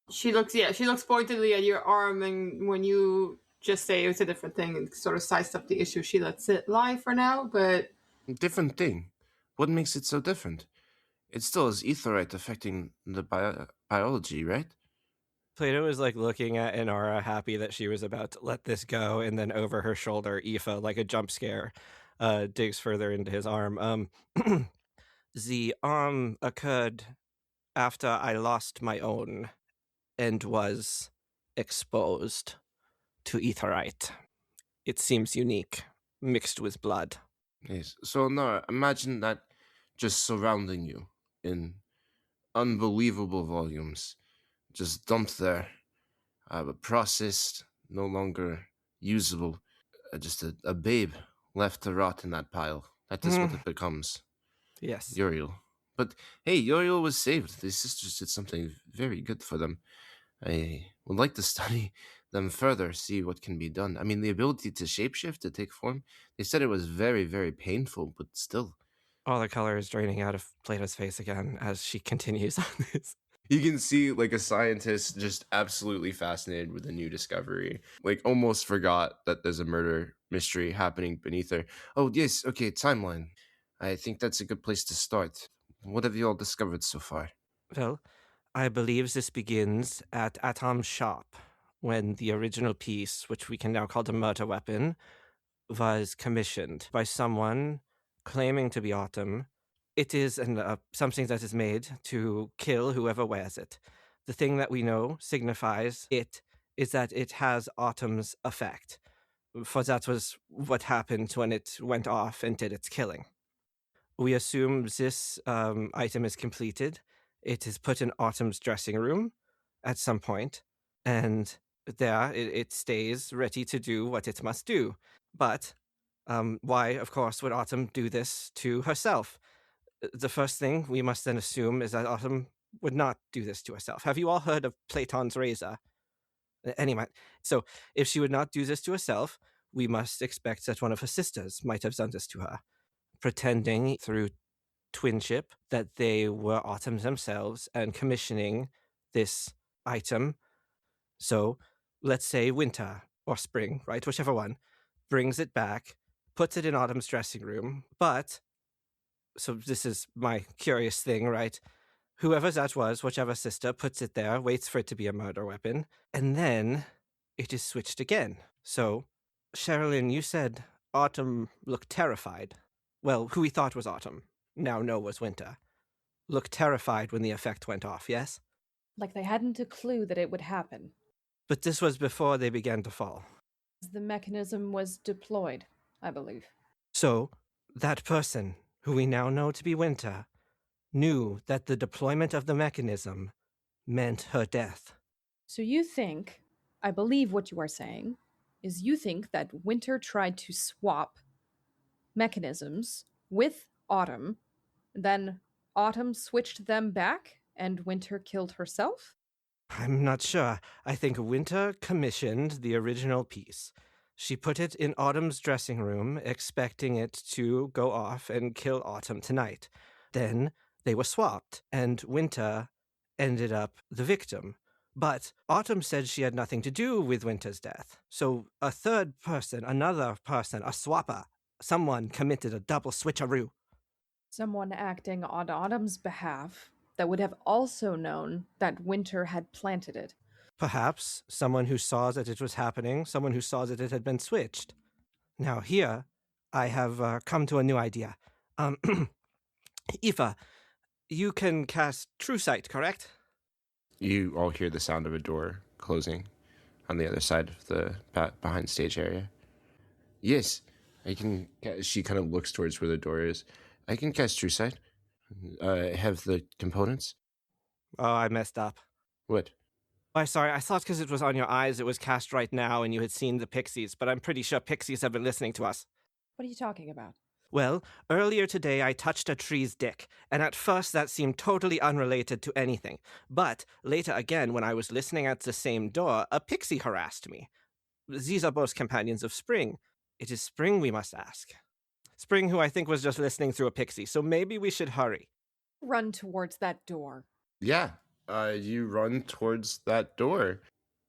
She looks pointedly at your arm, and when you just say it's a different thing and sort of sized up the issue, she lets it lie for now, but... Different thing? What makes it so different? It still is etheric affecting the biology, right? Plato is looking at Inara, happy that she was about to let this go, and then over her shoulder, Aoife, like a jump scare, digs further into his arm. The arm occurred after I lost my own and was exposed to etherite. It seems unique, mixed with blood. Yes. So now imagine that just surrounding you in unbelievable volumes, just dumped there, but processed, no longer usable, just a babe left to rot in that pile. That is what it becomes. Yes. Uriel. But hey, Uriel was saved. The sisters did something very good for them. I would like to study them further, see what can be done. I mean, the ability to shapeshift, to take form, they said it was very, very painful, but still. All the color is draining out of Plato's face again as she continues on this. You can see, a scientist just absolutely fascinated with a new discovery. Almost forgot that there's a murder mystery happening beneath her. Oh, yes, okay, timeline. I think that's a good place to start. What have you all discovered so far? Well, I believe this begins at Atom's shop, when the original piece, which we can now call the murder weapon, was commissioned by someone claiming to be Autumn. It is something that is made to kill whoever wears it. The thing that we know signifies it is that it has Autumn's effect, for that was what happened when it went off and did its killing. We assume this item is completed. It is put in Autumn's dressing room at some point, and there it stays ready to do what it must do. But why, of course, would Autumn do this to herself? The first thing we must then assume is that Autumn would not do this to herself. Have you all heard of Platon's razor? Anyway, so if she would not do this to herself, we must expect that one of her sisters might have done this to her, pretending through twinship that they were autumns themselves and commissioning this item. So let's say winter or spring, right? Whichever one, brings it back, puts it in Autumn's dressing room. But, so this is my curious thing, right? Whoever that was, whichever sister, puts it there, waits for it to be a murder weapon, and then it is switched again. So, Sherrilyn, you said Autumn looked terrified. Well, who we thought was Autumn, now know was Winter, looked terrified when the effect went off, yes? Like they hadn't a clue that it would happen. But this was before they began to fall. The mechanism was deployed, I believe. So, that person, who we now know to be Winter, knew that the deployment of the mechanism meant her death. So you think, I believe what you are saying, is you think that Winter tried to swap mechanisms with Autumn, then Autumn switched them back, and Winter killed herself? I'm not sure. I think Winter commissioned the original piece. She put it in Autumn's dressing room, expecting it to go off and kill Autumn tonight. Then they were swapped, and Winter ended up the victim. But Autumn said she had nothing to do with Winter's death. So a third person, another person, a swapper, someone committed a double switcheroo. Someone acting on Autumn's behalf that would have also known that Winter had planted it. Perhaps someone who saw that it was happening, someone who saw that it had been switched. Now here, I have come to a new idea. Aoife, you can cast True Sight, correct? You all hear the sound of a door closing on the other side of the behind stage area. Yes, I can. She kind of looks towards where the door is. I can cast True Sight. Have the components. Oh, I messed up. What? Oh, sorry, I thought because it was on your eyes it was cast right now and you had seen the pixies, but I'm pretty sure pixies have been listening to us. What are you talking about? Well, earlier today I touched a tree's dick, and at first that seemed totally unrelated to anything. But later again, when I was listening at the same door, a pixie harassed me. These are both companions of Spring. It is Spring we must ask. Spring, who I think was just listening through a pixie, so maybe we should hurry. Run towards that door. Yeah, you run towards that door.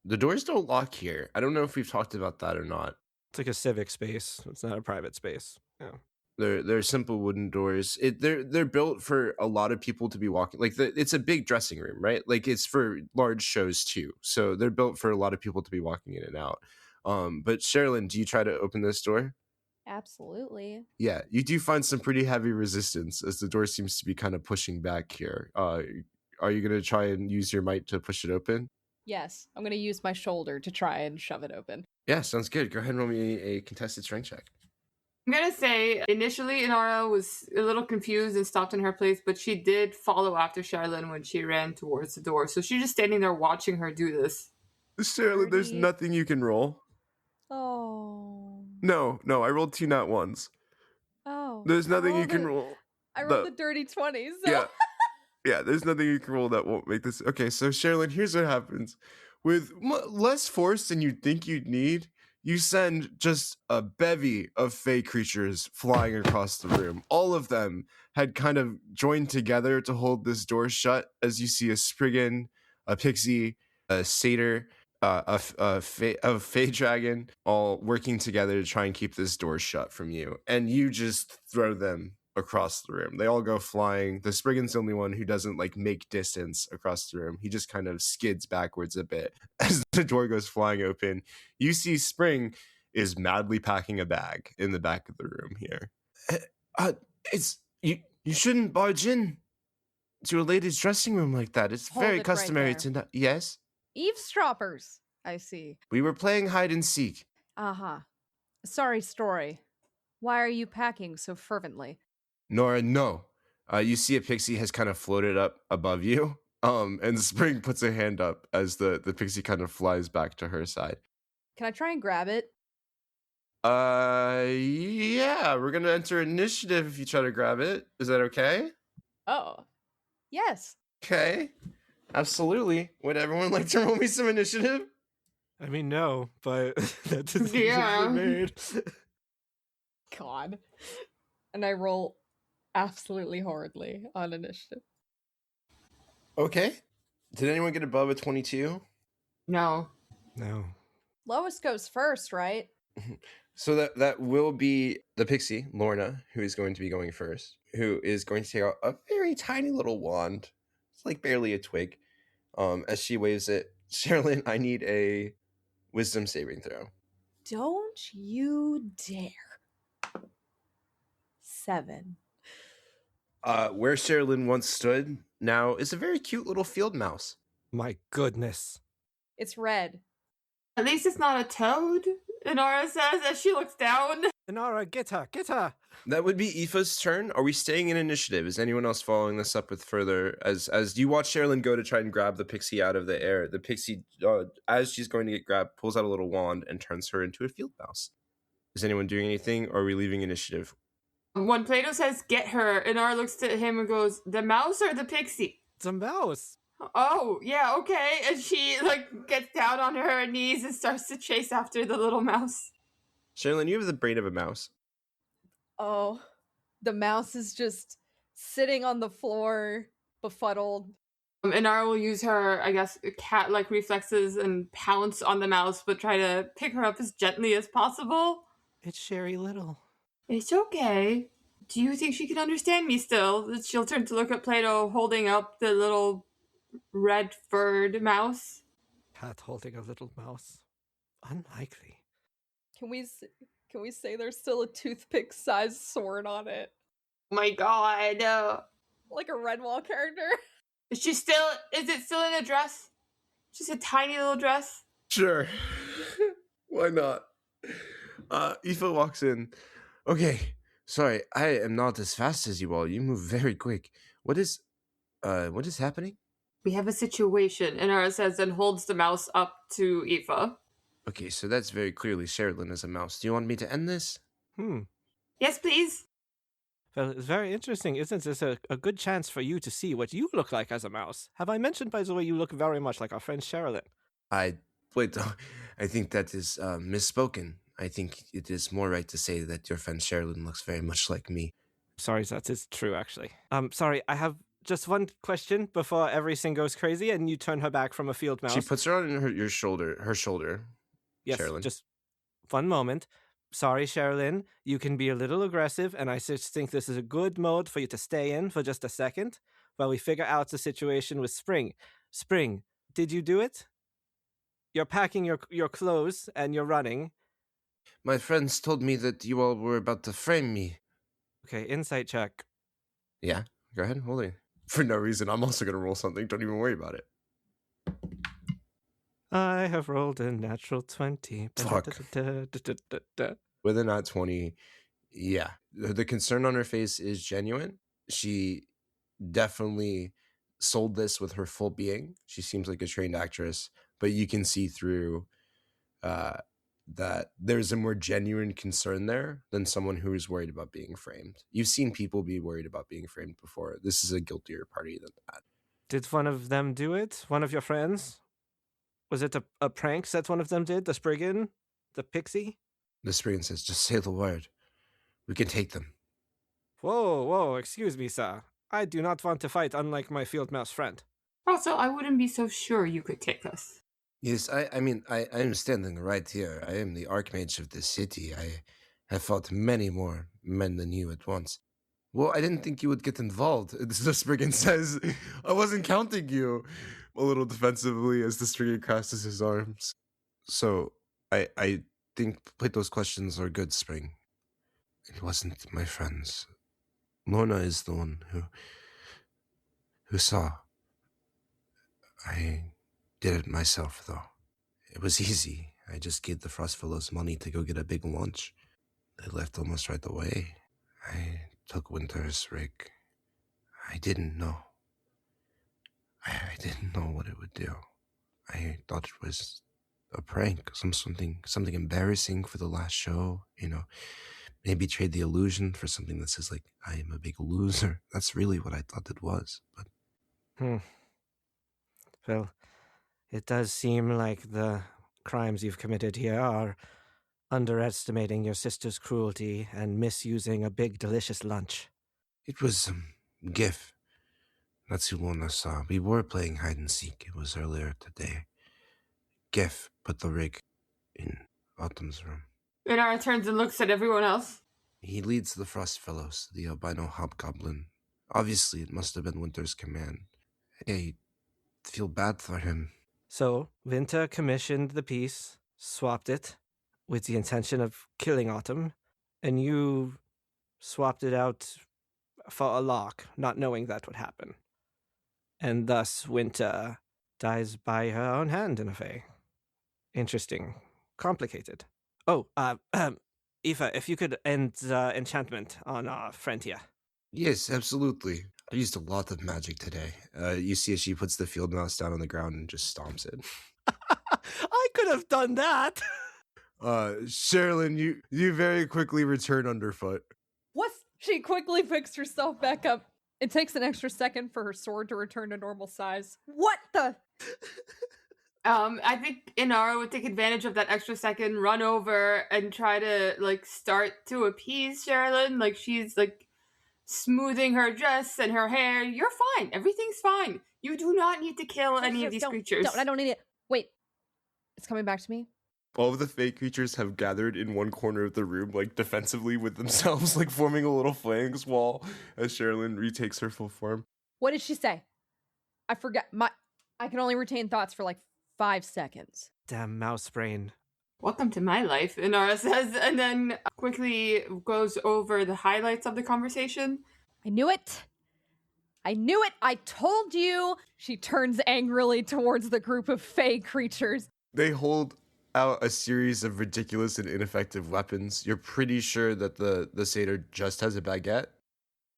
The doors don't lock here. I don't know if we've talked about that or not. It's like a civic space. It's not a private space. Yeah. They're simple wooden doors. They're built for a lot of people to be walking. Like it's a big dressing room, right? Like it's for large shows too. So they're built for a lot of people to be walking in and out. But Sherrilyn, do you try to open this door? Absolutely. Yeah, you do find some pretty heavy resistance as the door seems to be kind of pushing back here. Are you going to try and use your might to push it open? Yes, I'm going to use my shoulder to try and shove it open. Yeah, sounds good. Go ahead and roll me a contested strength check. I'm gonna say initially Inara was a little confused and stopped in her place, but she did follow after Sherrilyn when she ran towards the door. So she's just standing there watching her do this. Sherrilyn, there's 30. nothing you can roll. Oh. No, I rolled 2 nat ones. Oh. There's nothing I you can rolled roll. I rolled the dirty 20s. So. Yeah. Yeah, there's nothing you can roll that won't make this. Okay, so Sherrilyn, here's what happens. With less force than you'd think you'd need, you send just a bevy of fey creatures flying across the room. All of them had kind of joined together to hold this door shut, as you see a Spriggan, a pixie, a satyr, a fey dragon, all working together to try and keep this door shut from you. And you just throw them across the room. They all go flying. The Spriggan's the only one who doesn't like make distance across the room. He just kind of skids backwards a bit as the door goes flying open. You see Spring is madly packing a bag in the back of the room here. It's you shouldn't barge in to a lady's dressing room like that. It's Hold very it right customary there. to not. Yes, Eavesdroppers, I see. we were playing hide and seek. Uh-huh. Sorry, Story. Why are you packing so fervently? Nora, no. You see a pixie has kind of floated up above you. And Spring puts a hand up as the pixie kind of flies back to her side. Can I try and grab it? Yeah, we're gonna enter initiative if you try to grab it. Is that okay? Oh. Yes. Okay. Absolutely. Would everyone like to roll me some initiative? I mean, no, but that decision Yeah. made. God. And I roll absolutely horridly on initiative. Okay. Did anyone get above a 22? No. No. Lois goes first, right? So that will be the pixie, Lorna, who is going to be going first, who is going to take out a very tiny little wand. It's like barely a twig. As she waves it, Sherrilyn, I need a wisdom saving throw. Don't you dare. 7. Where Sherrilyn once stood now is a very cute little field mouse. My goodness. It's red. At least it's not a toad, Inara says as she looks down. Inara, get her, get her. That would be Aoife's turn. Are we staying in initiative? Is anyone else following this up with further? As you watch Sherrilyn go to try and grab the pixie out of the air, the pixie, as she's going to get grabbed, pulls out a little wand and turns her into a field mouse. Is anyone doing anything, or are we leaving initiative? When Plato says get her, Inara looks at him and goes, the mouse or the pixie? It's a mouse. Oh, yeah, okay. And she, gets down on her knees and starts to chase after the little mouse. Sherrilyn, you have the brain of a mouse. Oh, the mouse is just sitting on the floor, befuddled. Inara will use her, I guess, cat-like reflexes and pounce on the mouse, but try to pick her up as gently as possible. It's Sherry Little. It's okay. Do you think she can understand me still? She'll turn to look at Plato holding up the little red-furred mouse. Cat holding a little mouse. Unlikely. Can we say there's still a toothpick-sized sword on it? Oh my god. Like a Redwall character? Is it still in a dress? Just a tiny little dress? Sure. Why not? Aoife walks in. Okay, sorry, I am not as fast as you all. You move very quick. What is happening? We have a situation, Inara says, and holds the mouse up to Aoife. Okay, so that's very clearly Sherrilyn as a mouse. Do you want me to end this? Yes, please. Well, it's very interesting, isn't this a good chance for you to see what you look like as a mouse? Have I mentioned, by the way, you look very much like our friend Sherrilyn? I think that is misspoken. I think it is more right to say that your friend Sherrilyn looks very much like me. Sorry, that is true, actually. Sorry, I have just one question before everything goes crazy and you turn her back from a field mouse. She puts her on her shoulder. Yes, Sherrilyn. Just one moment. Sorry, Sherrilyn, you can be a little aggressive, and I just think this is a good mode for you to stay in for just a second while we figure out the situation with Spring. Spring, did you do it? You're packing your clothes and you're running. My friends told me that you all were about to frame me. Okay, insight check. Yeah, go ahead, hold it. For no reason, I'm also going to roll something. Don't even worry about it. I have rolled a natural 20. Fuck. With a nat 20, yeah. The concern on her face is genuine. She definitely sold this with her full being. She seems like a trained actress, but you can see through that there's a more genuine concern there than someone who is worried about being framed. You've seen people be worried about being framed before. This is a guiltier party than that. Did one of them do it? One of your friends? Was it a prank that one of them did? The Spriggan? The pixie? The Spriggan says, just say the word. We can take them. Whoa, excuse me, sir. I do not want to fight, unlike my field mouse friend. Also, I wouldn't be so sure you could take us. Yes, I mean, I am standing right here. I am the Archmage of this city. I have fought many more men than you at once. Well, I didn't think you would get involved. The Spriggan says, I wasn't counting you. A little defensively as the Spriggan crosses his arms. So, I think Plato's questions are good, Spring. It wasn't my friends. Lorna is the one who saw. I did it myself, though. It was easy. I just gave the Frostfellows money to go get a big lunch. They left almost right away. I took Winter's rig. I didn't know. I didn't know what it would do. I thought it was a prank, something embarrassing for the last show, maybe trade the illusion for something that says, like, I am a big loser. That's really what I thought it was. But Hmm. Well, it does seem like the crimes you've committed here are underestimating your sister's cruelty and misusing a big, delicious lunch. It was Gif. That's who one I saw. We were playing hide and seek. It was earlier today. Gif put the rig in Autumn's room. Inara turns and looks at everyone else. He leads the Frost Fellows, the albino hobgoblin. Obviously, it must have been Winter's command. I feel bad for him. So, Winter commissioned the piece, swapped it, with the intention of killing Autumn, and you swapped it out for a lock, not knowing that would happen. And thus, Winter dies by her own hand, in a way. Interesting. Complicated. Oh, Aoife, if you could end enchantment on our friend here. Yes, absolutely. I used a lot of magic today. You see as she puts the field mouse down on the ground and just stomps it. I could have done that. Sherrilyn, you very quickly return underfoot. What? She quickly picks herself back up. It takes an extra second for her sword to return to normal size. What the? I think Inara would take advantage of that extra second, run over, and try to start to appease Sherrilyn. Like she's smoothing her dress and her hair. You're fine. Everything's fine. You do not need to kill any of these creatures. I don't need it. Wait. It's coming back to me. All of the fake creatures have gathered in one corner of the room, defensively with themselves, forming a little phalanx wall as Sherrilyn retakes her full form. What did she say? I forgot. I can only retain thoughts for 5 seconds. Damn mouse brain. Welcome to my life, Inara says, and then quickly goes over the highlights of the conversation. I knew it. I told you. She turns angrily towards the group of fey creatures. They hold out a series of ridiculous and ineffective weapons. You're pretty sure that the satyr just has a baguette?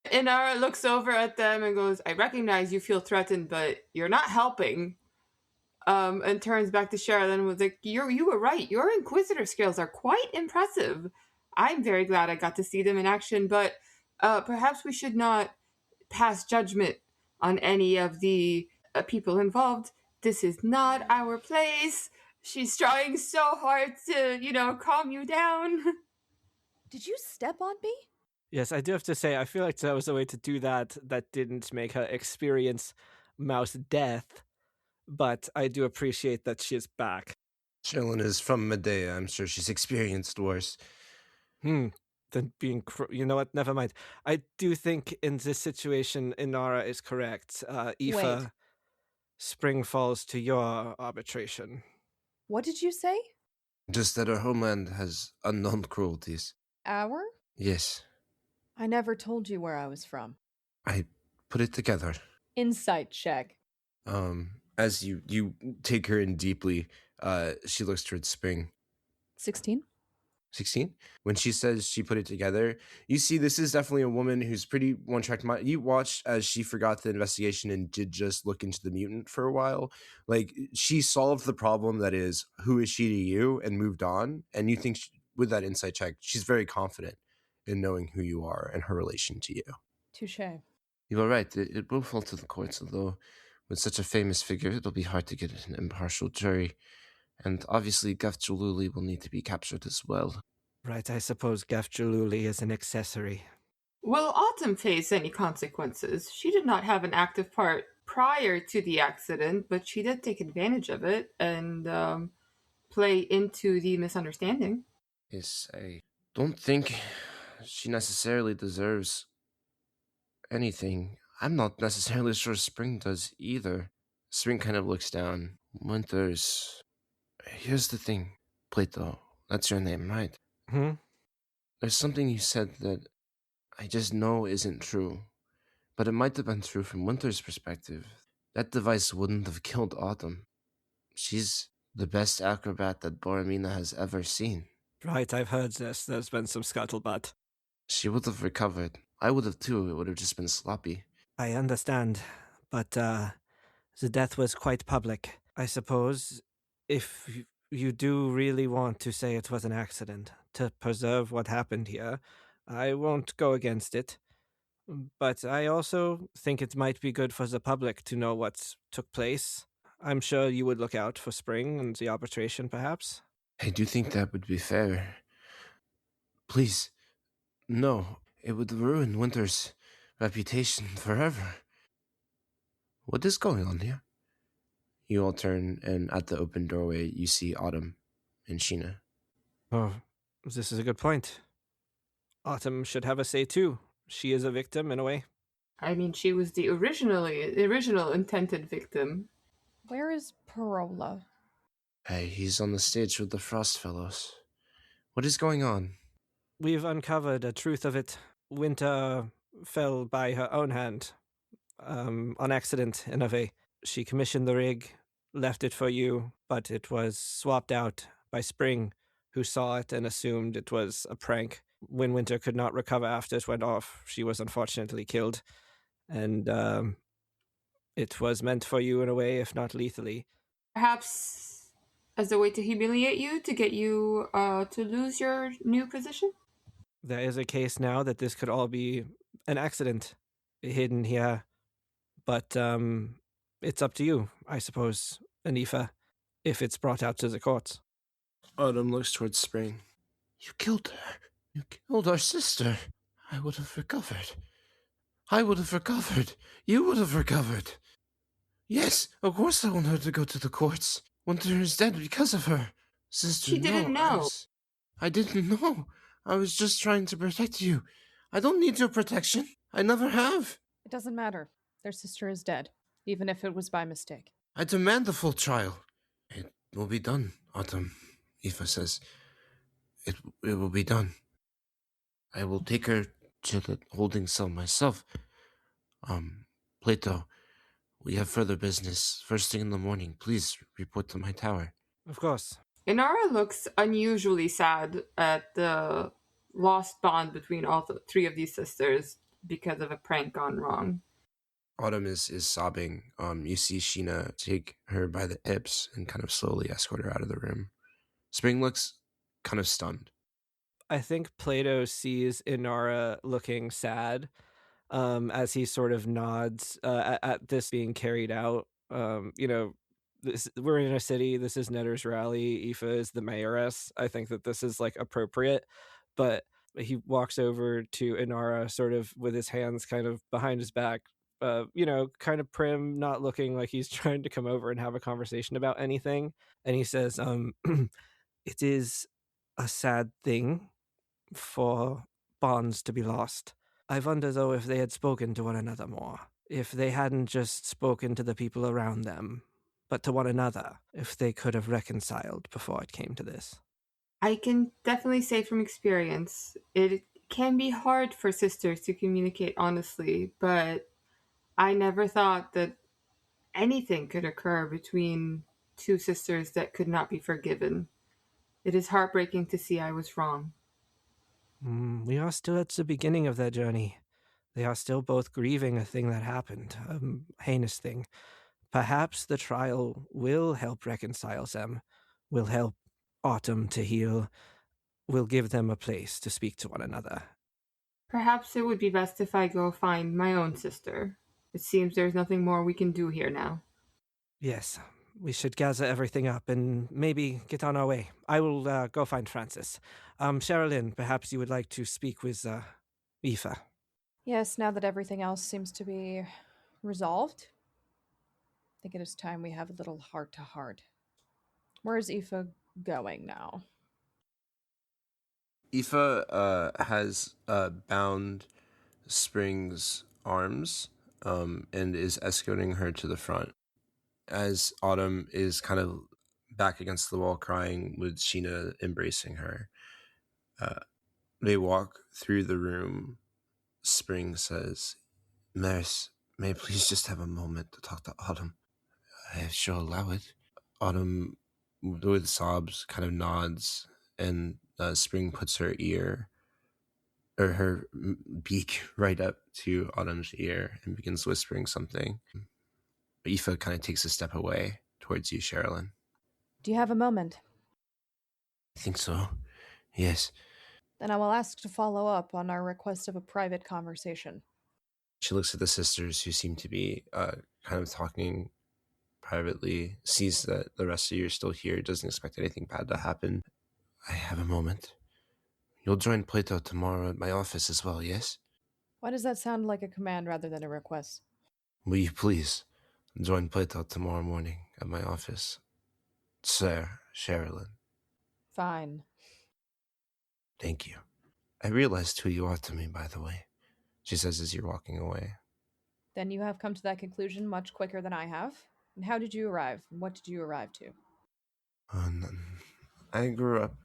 Inara looks over at them and goes, I recognize you feel threatened, but you're not helping. And turns back to Sherrilyn with you were right. Your Inquisitor skills are quite impressive. I'm very glad I got to see them in action, but perhaps we should not pass judgment on any of the people involved. This is not our place. She's trying so hard to, calm you down. Did you step on me? Yes, I do have to say, I feel like there was a way to do that didn't make her experience mouse death, but I do appreciate that she's back. Sherrilyn is from Medea. I'm sure she's experienced worse. Then being... you know what? Never mind. I do think in this situation, Inara is correct. Aoife, spring falls to your arbitration. What did you say? Just that our homeland has unknown cruelties. Our? Yes. I never told you where I was from. I put it together. Insight check. As you take her in deeply, she looks towards Spring. 16. 16? When she says she put it together, you see this is definitely a woman who's pretty one-track mind. You watched as she forgot the investigation and did just look into the mutant for a while. She solved the problem that is, who is she to you, and moved on. And you think with that insight check, she's very confident in knowing who you are and her relation to you. Touché. You are right. It will fall to the courts, although with such a famous figure, it'll be hard to get an impartial jury. And obviously, Gaf Jaluli will need to be captured as well. Right, I suppose Gaf Jaluli is an accessory. Will Autumn face any consequences? She did not have an active part prior to the accident, but she did take advantage of it and play into the misunderstanding. Yes, I don't think she necessarily deserves anything. I'm not necessarily sure Spring does either. Spring kind of looks down. Winter's... Here's the thing, Plato. That's your name, right? There's something you said that I just know isn't true. But it might have been true from Winter's perspective. That device wouldn't have killed Autumn. She's the best acrobat that Boromina has ever seen. Right, I've heard this. There's been some scuttlebutt. She would have recovered. I would have too. It would have just been sloppy. I understand, but the death was quite public. I suppose if you do really want to say it was an accident, to preserve what happened here, I won't go against it. But I also think it might be good for the public to know what took place. I'm sure you would look out for spring and the arbitration, perhaps. I do think that would be fair. Please, no. It would ruin Winter's reputation forever. What is going on here? You all turn, and at the open doorway, you see Autumn and Sheena. Oh, this is a good point. Autumn should have a say too. She is a victim in a way. I mean, she was the original intended victim. Where is Parola? Hey, he's on the stage with the Frost Fellows. What is going on? We've uncovered the truth of it. Winter fell by her own hand, on accident in a way. She commissioned the rig, left it for you, but it was swapped out by Spring, who saw it and assumed it was a prank. When Winter could not recover after it went off, she was unfortunately killed. And it was meant for you in a way, if not lethally. Perhaps as a way to humiliate you, to get you to lose your new position? There is a case now that this could all be an accident hidden here. But it's up to you, I suppose, Aoife, if it's brought out to the courts. Autumn looks towards Spring. You killed her. You killed our sister. I would have recovered. I would have recovered. You would have recovered. Yes, of course I want her to go to the courts. Winter is dead because of her. Sister, She didn't know. I didn't know. I was just trying to protect you. I don't need your protection. I never have. It doesn't matter. Their sister is dead, even if it was by mistake. I demand the full trial. It will be done, Autumn. Aoife says. It will be done. I will take her to the holding cell myself. Plato, we have further business. First thing in the morning, please report to my tower. Of course. Inara looks unusually sad at the lost bond between all three of these sisters because of a prank gone wrong. Autumn is sobbing. You see Sheena take her by the hips and kind of slowly escort her out of the room. Spring looks kind of stunned. I think Plato sees Inara looking sad as he sort of nods at this being carried out. We're in a city. This is Netter's rally. Aoife is the mayoress. I think that this is like appropriate, but he walks over to Inara sort of with his hands kind of behind his back, kind of prim, not looking like he's trying to come over and have a conversation about anything. And he says, it is a sad thing for bonds to be lost. I wonder, though, if they had spoken to one another more. If they hadn't just spoken to the people around them, but to one another, if they could have reconciled before it came to this. I can definitely say from experience, it can be hard for sisters to communicate honestly, but I never thought that anything could occur between two sisters that could not be forgiven. It is heartbreaking to see I was wrong. We are still at the beginning of their journey. They are still both grieving a thing that happened, a heinous thing. Perhaps the trial will help reconcile them, will help Autumn to heal, will give them a place to speak to one another. Perhaps it would be best if I go find my own sister. It seems there's nothing more we can do here now. Yes, we should gather everything up and maybe get on our way. I will go find Francis. Sherrilyn, perhaps you would like to speak with Aoife. Yes, now that everything else seems to be resolved, I think it is time we have a little heart-to-heart. Where is Aoife going now? Aoife has bound Spring's arms and is escorting her to the front. As Autumn is kind of back against the wall crying with Sheena embracing her, they walk through the room. Spring says, Maris, may I please just have a moment to talk to Autumn? I shall allow it. Autumn, with sobs, kind of nods, and Spring puts her beak right up to Autumn's ear and begins whispering something. Aoife kind of takes a step away towards you, Sherrilyn. Do you have a moment? I think so. Yes. Then I will ask to follow up on our request of a private conversation. She looks at the sisters, who seem to be kind of talking privately, sees that the rest of you are still here, doesn't expect anything bad to happen. I have a moment. You'll join Plato tomorrow at my office as well, yes? Why does that sound like a command rather than a request? Will you please join Plato tomorrow morning at my office? Sir Sherrilyn. Fine. Thank you. I realized who you are to me, by the way, she says as you're walking away. Then you have come to that conclusion much quicker than I have. And how did you arrive? And what did you arrive to? I grew up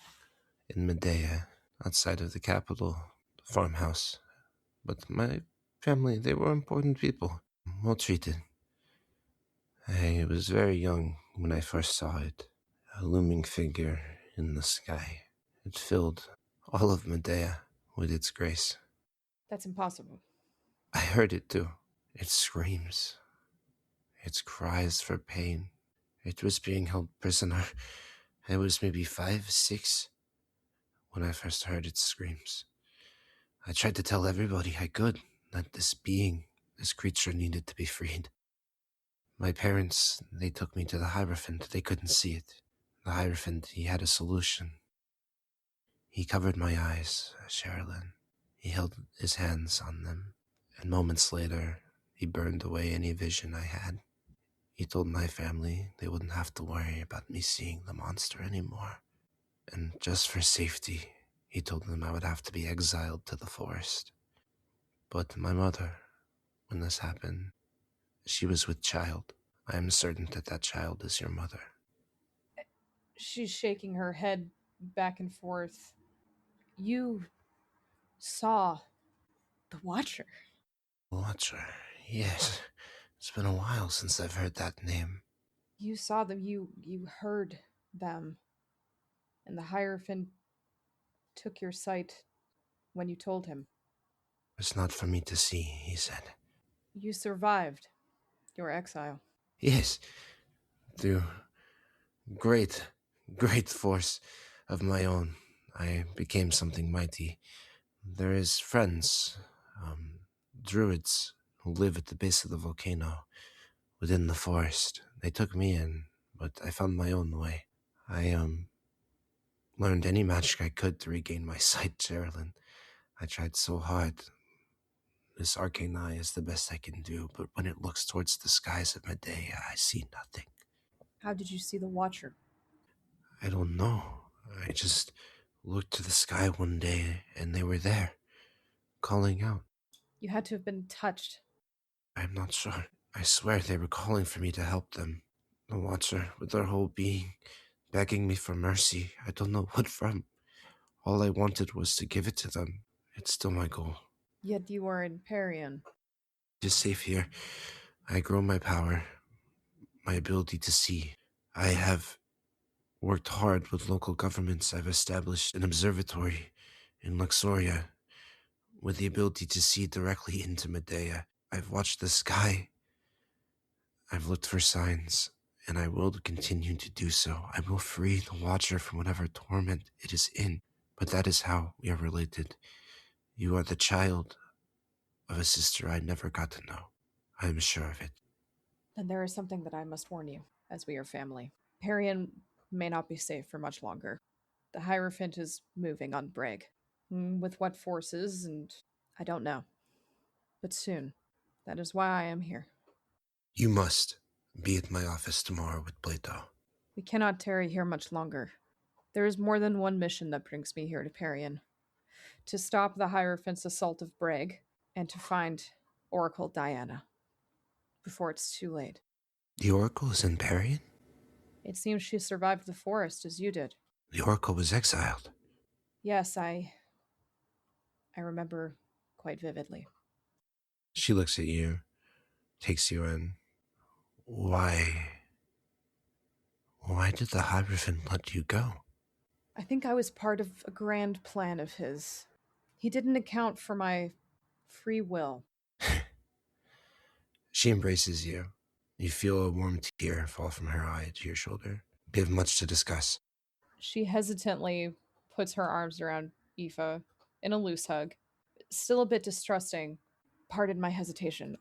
in Medea, outside of the capital, farmhouse. But my family, they were important people, well treated. I was very young when I first saw it, a looming figure in the sky. It filled all of Medea with its grace. That's impossible. I heard it too. Its screams, its cries for pain. It was being held prisoner. I was maybe 5, 6 when I first heard its screams. I tried to tell everybody I could that this being, this creature needed to be freed. My parents, they took me to the Hierophant. They couldn't see it. The Hierophant, he had a solution. He covered my eyes, Sherrilyn. He held his hands on them, and moments later, he burned away any vision I had. He told my family they wouldn't have to worry about me seeing the monster anymore. And just for safety, he told them I would have to be exiled to the forest. But my mother, when this happened, she was with child. I am certain that that child is your mother. She's shaking her head back and forth. You saw the Watcher. Watcher, yes. It's been a while since I've heard that name. You saw them. You heard them. And the Hierophant took your sight when you told him. It's not for me to see, he said. You survived your exile. Yes, through great force of my own, I became something mighty. There is friends, druids, who live at the base of the volcano, within the forest. They took me in, but I found my own way. I, learned any magic I could to regain my sight, Sherrilyn. I tried so hard. This arcane eye is the best I can do, but when it looks towards the skies of Medea, I see nothing. How did you see the Watcher? I don't know. I just looked to the sky one day, and they were there, calling out. You had to have been touched. I'm not sure. I swear they were calling for me to help them. The Watcher, with their whole being, begging me for mercy. I don't know what from. All I wanted was to give it to them. It's still my goal. Yet you were in Perian. Just safe here. I grow my power, my ability to see. I have worked hard with local governments. I've established an observatory in Luxoria with the ability to see directly into Medea. I've watched the sky. I've looked for signs, and I will continue to do so. I will free the Watcher from whatever torment it is in. But that is how we are related. You are the child of a sister I never got to know. I am sure of it. Then there is something that I must warn you, as we are family. Perian may not be safe for much longer. The Hierophant is moving on Brig. With what forces, and I don't know. But soon. That is why I am here. You must be at my office tomorrow with Plato. We cannot tarry here much longer. There is more than one mission that brings me here to Perian. To stop the Hierophant's assault of Brig, and to find Oracle Diana. Before it's too late. The Oracle is in Perian? It seems she survived the forest as you did. The Oracle was exiled. Yes, I remember quite vividly. She looks at you, takes you in. Why did the Hierophant let you go? I think I was part of a grand plan of his. He didn't account for my free will. She embraces you. You feel a warm tear fall from her eye to your shoulder. We have much to discuss. She hesitantly puts her arms around Aoife in a loose hug. Still a bit distrusting, Pardon my hesitation.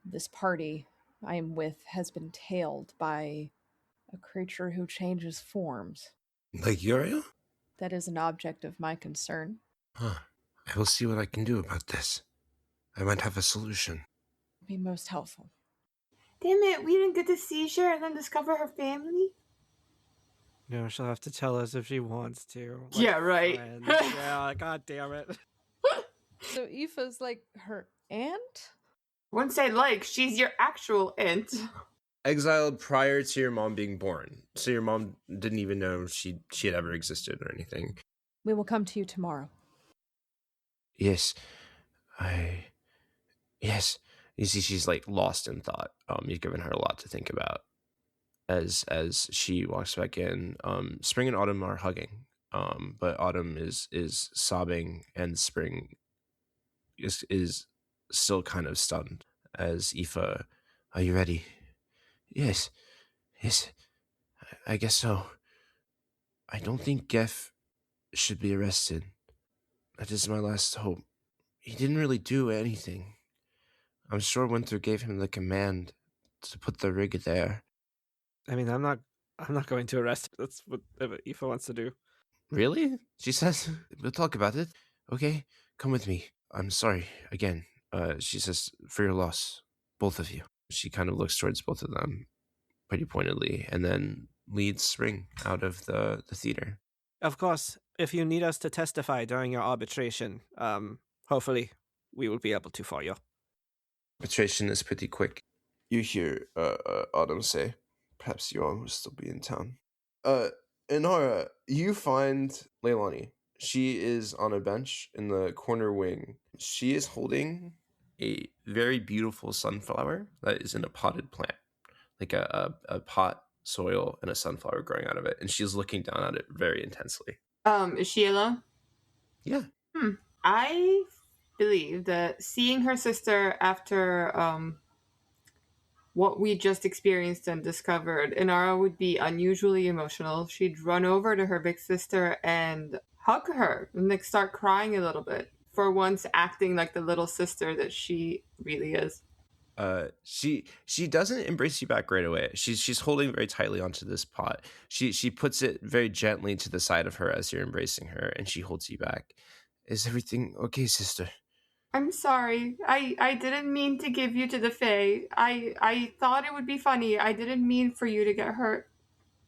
This party I am with has been tailed by a creature who changes forms. Like Uriel? That is an object of my concern. Huh. I will see what I can do about this. I might have a solution. Be most helpful. Damn it, we didn't get to see Sherrilyn discover her family. No, she'll have to tell us if she wants to. Yeah, right. Friends. Yeah, god damn it. So Aoife's like her aunt? Wouldn't say like, she's your actual aunt. Exiled prior to your mom being born. So your mom didn't even know she had ever existed or anything. We will come to you tomorrow. Yes. Yes. You see, she's like lost in thought. You've given her a lot to think about. As she walks back in, Spring and Autumn are hugging. But Autumn is sobbing, and Spring is still kind of stunned. As Aoife, are you ready? Yes, I guess so. I don't think Geff should be arrested. That is my last hope. He didn't really do anything. I'm sure Winter gave him the command to put the rig there. I mean, I'm not going to arrest her. That's what Aoife wants to do. Really? She says. We'll talk about it. Okay, come with me. I'm sorry again. She says, for your loss, both of you. She kind of looks towards both of them pretty pointedly, and then leads Spring out of the theater. Of course, if you need us to testify during your arbitration, hopefully we will be able to for you. Arbitration is pretty quick. You hear Autumn say, perhaps you all will still be in town. Inara, you find Leilani. She is on a bench in the corner wing. She is holding a very beautiful sunflower that is in a potted plant. Like a pot soil and a sunflower growing out of it. And she's looking down at it very intensely. Is she alone? Yeah. I believe that seeing her sister after what we just experienced and discovered, Inara would be unusually emotional. She'd run over to her big sister and hug her and like start crying a little bit, for once acting like the little sister that she really is. She doesn't embrace you back right away. She's holding very tightly onto this pot. She puts it very gently to the side of her as you're embracing her, and she holds you back. Is everything okay, sister? I'm sorry. I didn't mean to give you to the Fae. I thought it would be funny. I didn't mean for you to get hurt.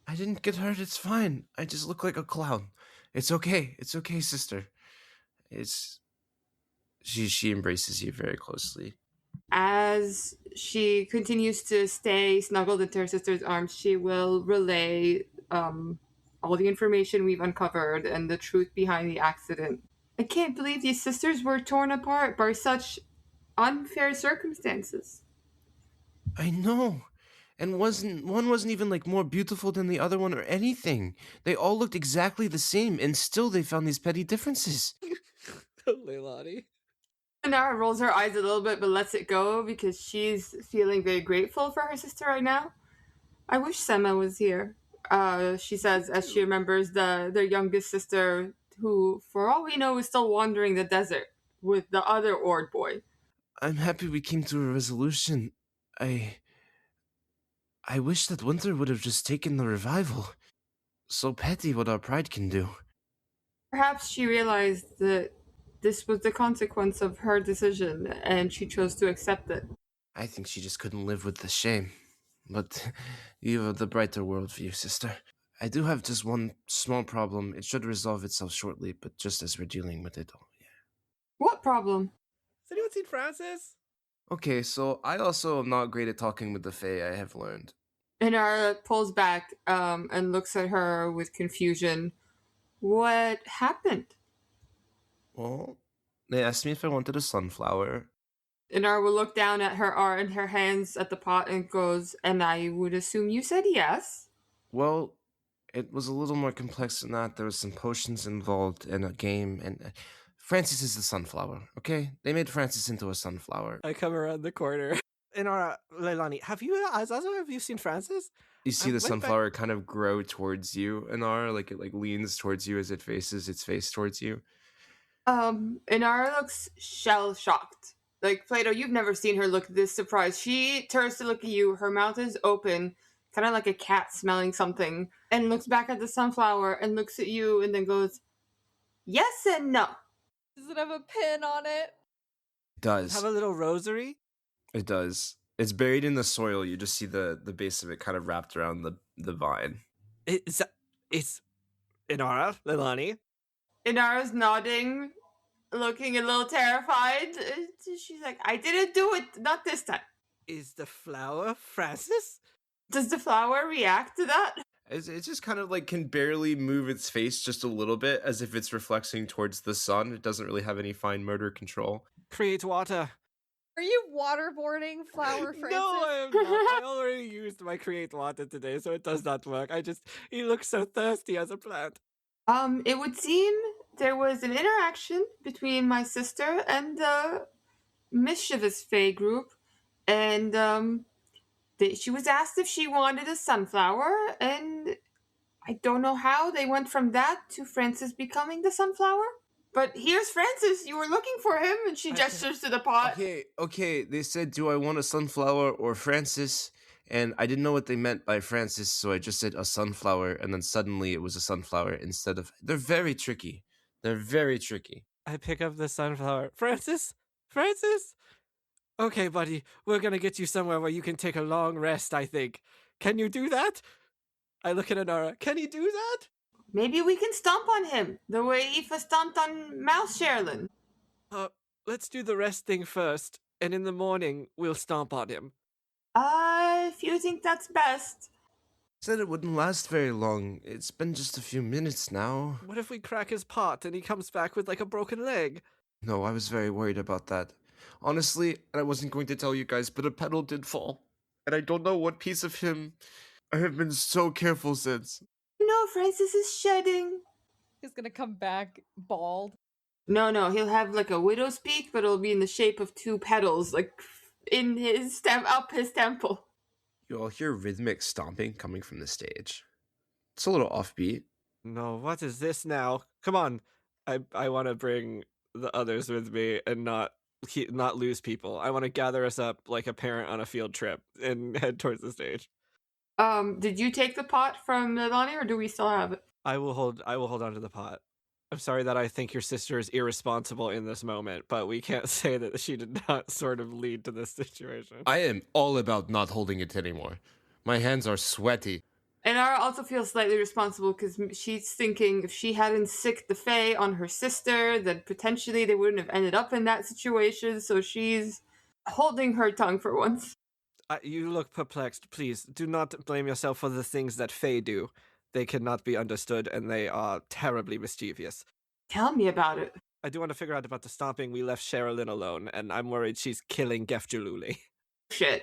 I didn't get hurt. It's fine. I just look like a clown. It's okay. It's okay, sister. She embraces you very closely. As she continues to stay snuggled into her sister's arms, she will relay all the information we've uncovered and the truth behind the accident. I can't believe these sisters were torn apart by such unfair circumstances. I know. And one wasn't even like more beautiful than the other one or anything. They all looked exactly the same, and still they found these petty differences. Leilani. Inara rolls her eyes a little bit but lets it go because she's feeling very grateful for her sister right now. I wish Sema was here, she says as she remembers their youngest sister, who, for all we know, is still wandering the desert with the other Ord boy. I'm happy we came to a resolution. I wish that Winter would have just taken the revival. So petty what our pride can do. Perhaps she realized that this was the consequence of her decision, and she chose to accept it. I think she just couldn't live with the shame. But you have the brighter worldview, sister. I do have just one small problem. It should resolve itself shortly, but just as we're dealing with it. Oh, yeah. What problem? Has anyone seen Francis? Okay, so I also am not great at talking with the Fae, I have learned. Inara pulls back and looks at her with confusion. What happened? Well, they asked me if I wanted a sunflower. Inara will look down at her art and her hands at the pot and goes, and I would assume you said yes? Well, it was a little more complex than that. There was some potions involved in a game, and Francis is the sunflower, okay? They made Francis into a sunflower. I come around the corner. Inara, Leilani, have you seen Francis? You see the sunflower kind of grow towards you, Inara, like it like leans towards you as it faces its face towards you. Inara looks shell-shocked. Like, Plato, you've never seen her look this surprised. She turns to look at you, her mouth is open, kind of like a cat smelling something, and looks back at the sunflower and looks at you and then goes, yes and no. Does it have a pin on it? It does. Have a little rosary? It does. It's buried in the soil. You just see the base of it kind of wrapped around the vine. It's Inara, Leilani. Inara's nodding, looking a little terrified. She's like, I didn't do it, not this time. Is the flower Francis? Does the flower react to that? It just kind of like can barely move its face just a little bit as if it's reflecting towards the sun. It doesn't really have any fine motor control. Create water. Are you waterboarding Flower Francis? No, I am not. I already used my create water today, so it does not work. He looks so thirsty as a plant. It would seem there was an interaction between my sister and the mischievous Fae group, and she was asked if she wanted a sunflower, and I don't know how they went from that to Francis becoming the sunflower. But here's Francis, you were looking for him, and she gestures to the pot. Okay, they said, do I want a sunflower or Francis? And I didn't know what they meant by Francis, so I just said a sunflower, and then suddenly it was a sunflower instead of... They're very tricky. They're very tricky. I pick up the sunflower. Francis? Francis? Okay, buddy, we're gonna get you somewhere where you can take a long rest, I think. Can you do that? I look at Inara. Can he do that? Maybe we can stomp on him, the way Aoife stomped on Mouse Sherrilyn. Let's do the rest thing first, and in the morning, we'll stomp on him. If you think that's best. Said it wouldn't last very long. It's been just a few minutes now. What if we crack his pot and he comes back with like a broken leg? No, I was very worried about that. Honestly, I wasn't going to tell you guys, but a petal did fall. And I don't know what piece of him. I have been so careful since. No, Francis is shedding. He's gonna come back bald. No, he'll have like a widow's peak, but it'll be in the shape of two petals, like in his up his temple. You all hear rhythmic stomping coming from the stage. It's a little offbeat. No, what is this now? Come on. I want to bring the others with me and not lose people. I want to gather us up like a parent on a field trip and head towards the stage. Did you take the pot from Milani, or do we still have it? I will hold on to the pot. I'm sorry that I think your sister is irresponsible in this moment, but we can't say that she did not sort of lead to this situation. I am all about not holding it anymore. My hands are sweaty. Inara also feels slightly responsible because she's thinking if she hadn't sicked the Fae on her sister, then potentially they wouldn't have ended up in that situation, so she's holding her tongue for once. You look perplexed. Please, do not blame yourself for the things that Fae do. They cannot be understood, and they are terribly mischievous. Tell me about it. I do want to figure out about the stomping. We left Sherrilyn alone, and I'm worried she's killing Gefjaluli. Shit.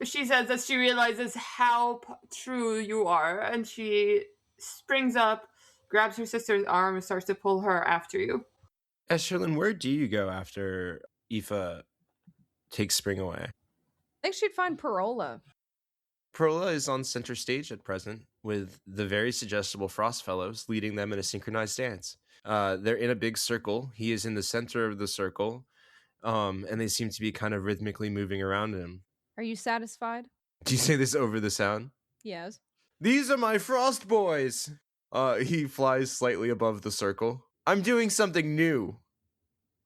She says that she realizes how true you are, and she springs up, grabs her sister's arm, and starts to pull her after you. Sherrilyn, where do you go after Aoife takes Spring away? I think she'd find Parola. Parola is on center stage at present, with the very suggestible Frost Fellows leading them in a synchronized dance. They're in a big circle. He is in the center of the circle, and they seem to be kind of rhythmically moving around him. Are you satisfied? Do you say this over the sound? Yes. These are my Frost Boys! He flies slightly above the circle. I'm doing something new.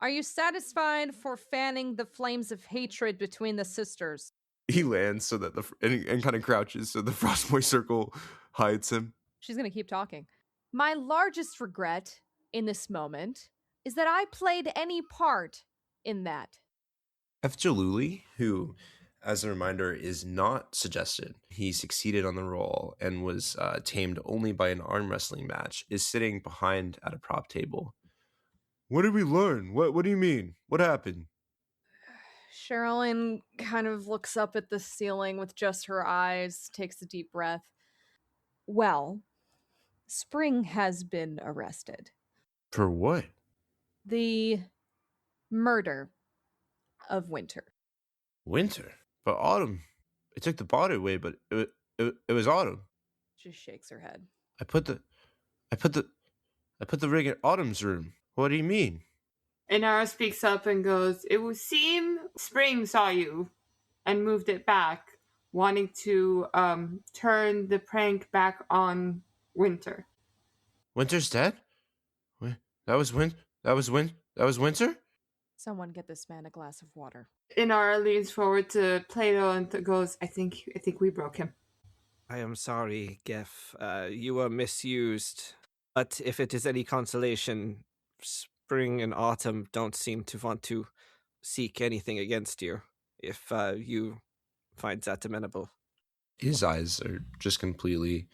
Are you satisfied for fanning the flames of hatred between the sisters? He lands so that and kind of crouches so the Frostboy circle hides him. She's gonna keep talking. My largest regret in this moment is that I played any part in that. Jaluli, who, as a reminder, is not suggested, he succeeded on the roll and was tamed only by an arm wrestling match, is sitting behind at a prop table. What did we learn? What do you mean? What happened? Sherrilyn kind of looks up at the ceiling with just her eyes, takes a deep breath. Well, Spring has been arrested. For what? The murder of Winter. Winter? But Autumn. It took the body away, but it was Autumn. She shakes her head. I put the ring in Autumn's room. What do you mean? Inara speaks up and goes, "It would seem spring saw you and moved it back, wanting to turn the prank back on winter." Winter's dead? That was winter? Someone get this man a glass of water. Inara leans forward to Plato and goes, I think we broke him." I am sorry, Gef. You were misused. But if it is any consolation, spring and autumn don't seem to want to seek anything against you, if you find that amenable. His eyes are just completely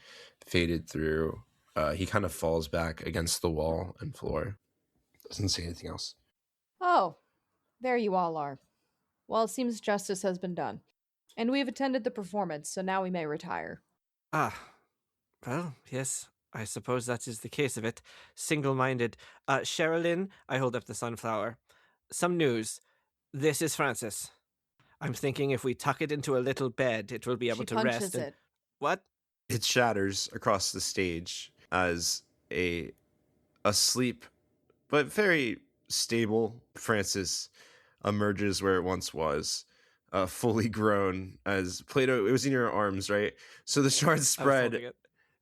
faded through. He kind of falls back against the wall and floor. Doesn't say anything else. Oh, there you all are. Well, it seems justice has been done. And we've attended the performance, so now we may retire. Ah, well, yes, I suppose that is the case of it. Single-minded. Sherrilyn, I hold up the sunflower. Some news. This is Francis. I'm thinking if we tuck it into a little bed, it will be able She to punches rest. it. What? It shatters across the stage as a asleep but very stable Francis emerges where it once was, fully grown as Plato. It was in your arms, right? So the shards spread,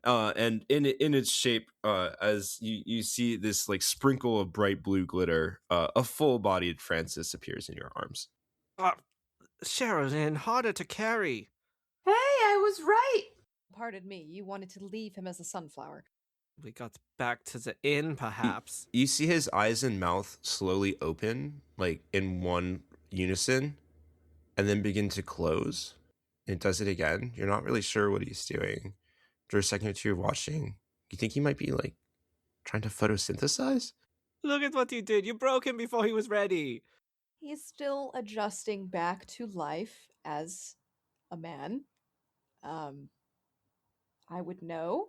and in its shape, as you see this like sprinkle of bright blue glitter, a full-bodied Francis appears in your arms. Sherrilyn, harder to carry. Hey, I was right. Pardon me, you wanted to leave him as a sunflower. We got back to the inn, perhaps. You see his eyes and mouth slowly open, like in one unison, and then begin to close. It does it again. You're not really sure what he's doing. After a second or two of watching, you think he might be like trying to photosynthesize? Look at what you did. You broke him before he was ready. He's still adjusting back to life as a man. I would know.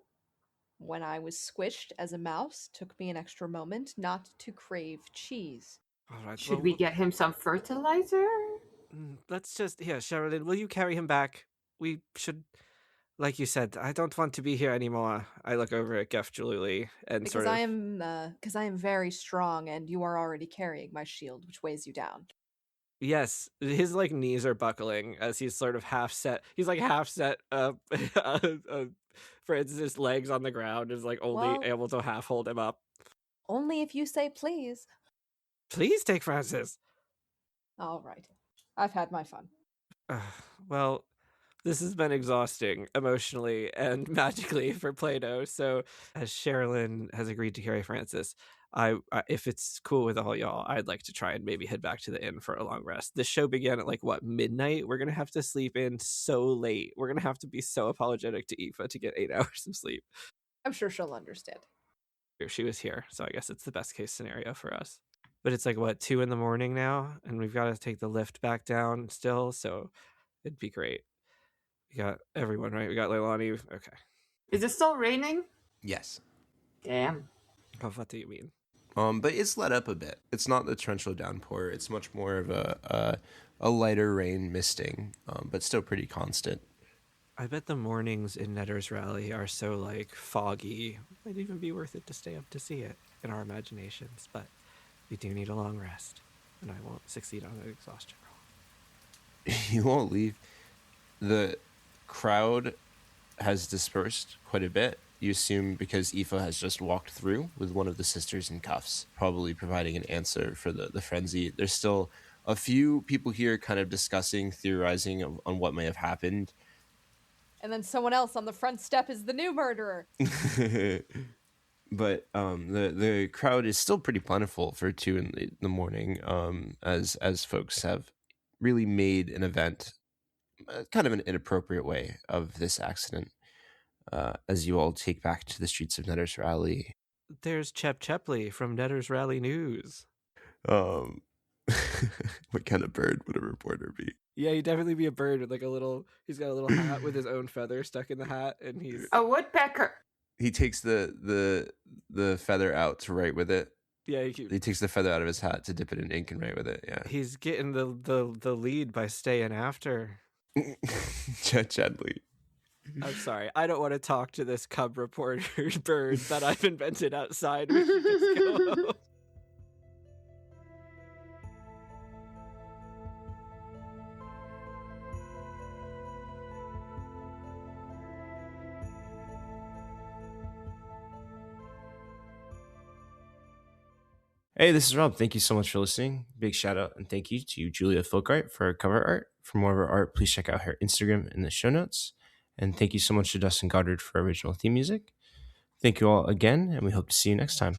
When I was squished as a mouse, took me an extra moment not to crave cheese. All right. Should we get him some fertilizer? Let's just... Here, Sherrilyn, will you carry him back? We should... Like you said, I don't want to be here anymore. I look over at Gef Jaluli and because I am very strong, and you are already carrying my shield, which weighs you down. Yes, his like knees are buckling as he's sort of half set. He's like half set up. Francis' legs on the ground is like only able to half hold him up. Only if you say please. Please take Francis. All right. I've had my fun. Well, this has been exhausting emotionally and magically for Plato. So, as Sherrilyn has agreed to carry Francis, I if it's cool with all y'all, I'd like to try and maybe head back to the inn for a long rest. The show began at like midnight? We're gonna have to sleep in so late. We're gonna have to be so apologetic to Aoife to get 8 hours of sleep. I'm sure she'll understand. She was here, so I guess it's the best case scenario for us. But it's like 2 a.m. now, and we've got to take the lift back down still. So it'd be great. We got everyone, right? We got Leilani. Okay. Is it still raining? Yes. Damn. Oh, what do you mean? But it's let up a bit. It's not the torrential downpour. It's much more of a lighter rain misting, but still pretty constant. I bet the mornings in Netter's Rally are so like foggy. It might even be worth it to stay up to see it in our imaginations. But we do need a long rest, and I won't succeed on an exhaustion roll. You won't leave. The crowd has dispersed quite a bit. You assume because Aoife has just walked through with one of the sisters in cuffs, probably providing an answer for the frenzy. There's still a few people here kind of discussing, theorizing on what may have happened. And then someone else on the front step is the new murderer. But the crowd is still pretty plentiful for 2 in the morning, as folks have really made an event kind of an inappropriate way of this accident. As you all take back to the streets of Netter's Rally. There's Chep Chepley from Netter's Rally News. What kind of bird would a reporter be? Yeah, he'd definitely be a bird with like he's got a little hat with his own feather stuck in the hat, and he's a woodpecker. He takes the feather out to write with it. Yeah, he takes the feather out of his hat to dip it in ink and write with it. Yeah, he's getting the lead by staying after. Chadley. I'm sorry, I don't want to talk to this cub reporter bird that I've invented outside. We should just go. Hey, this is Rob. Thank you so much for listening. Big shout out and thank you to Julia Folkart for her cover art. For more of her art, please check out her Instagram in the show notes. And thank you so much to Dustin Goddard for original theme music. Thank you all again, and we hope to see you next time.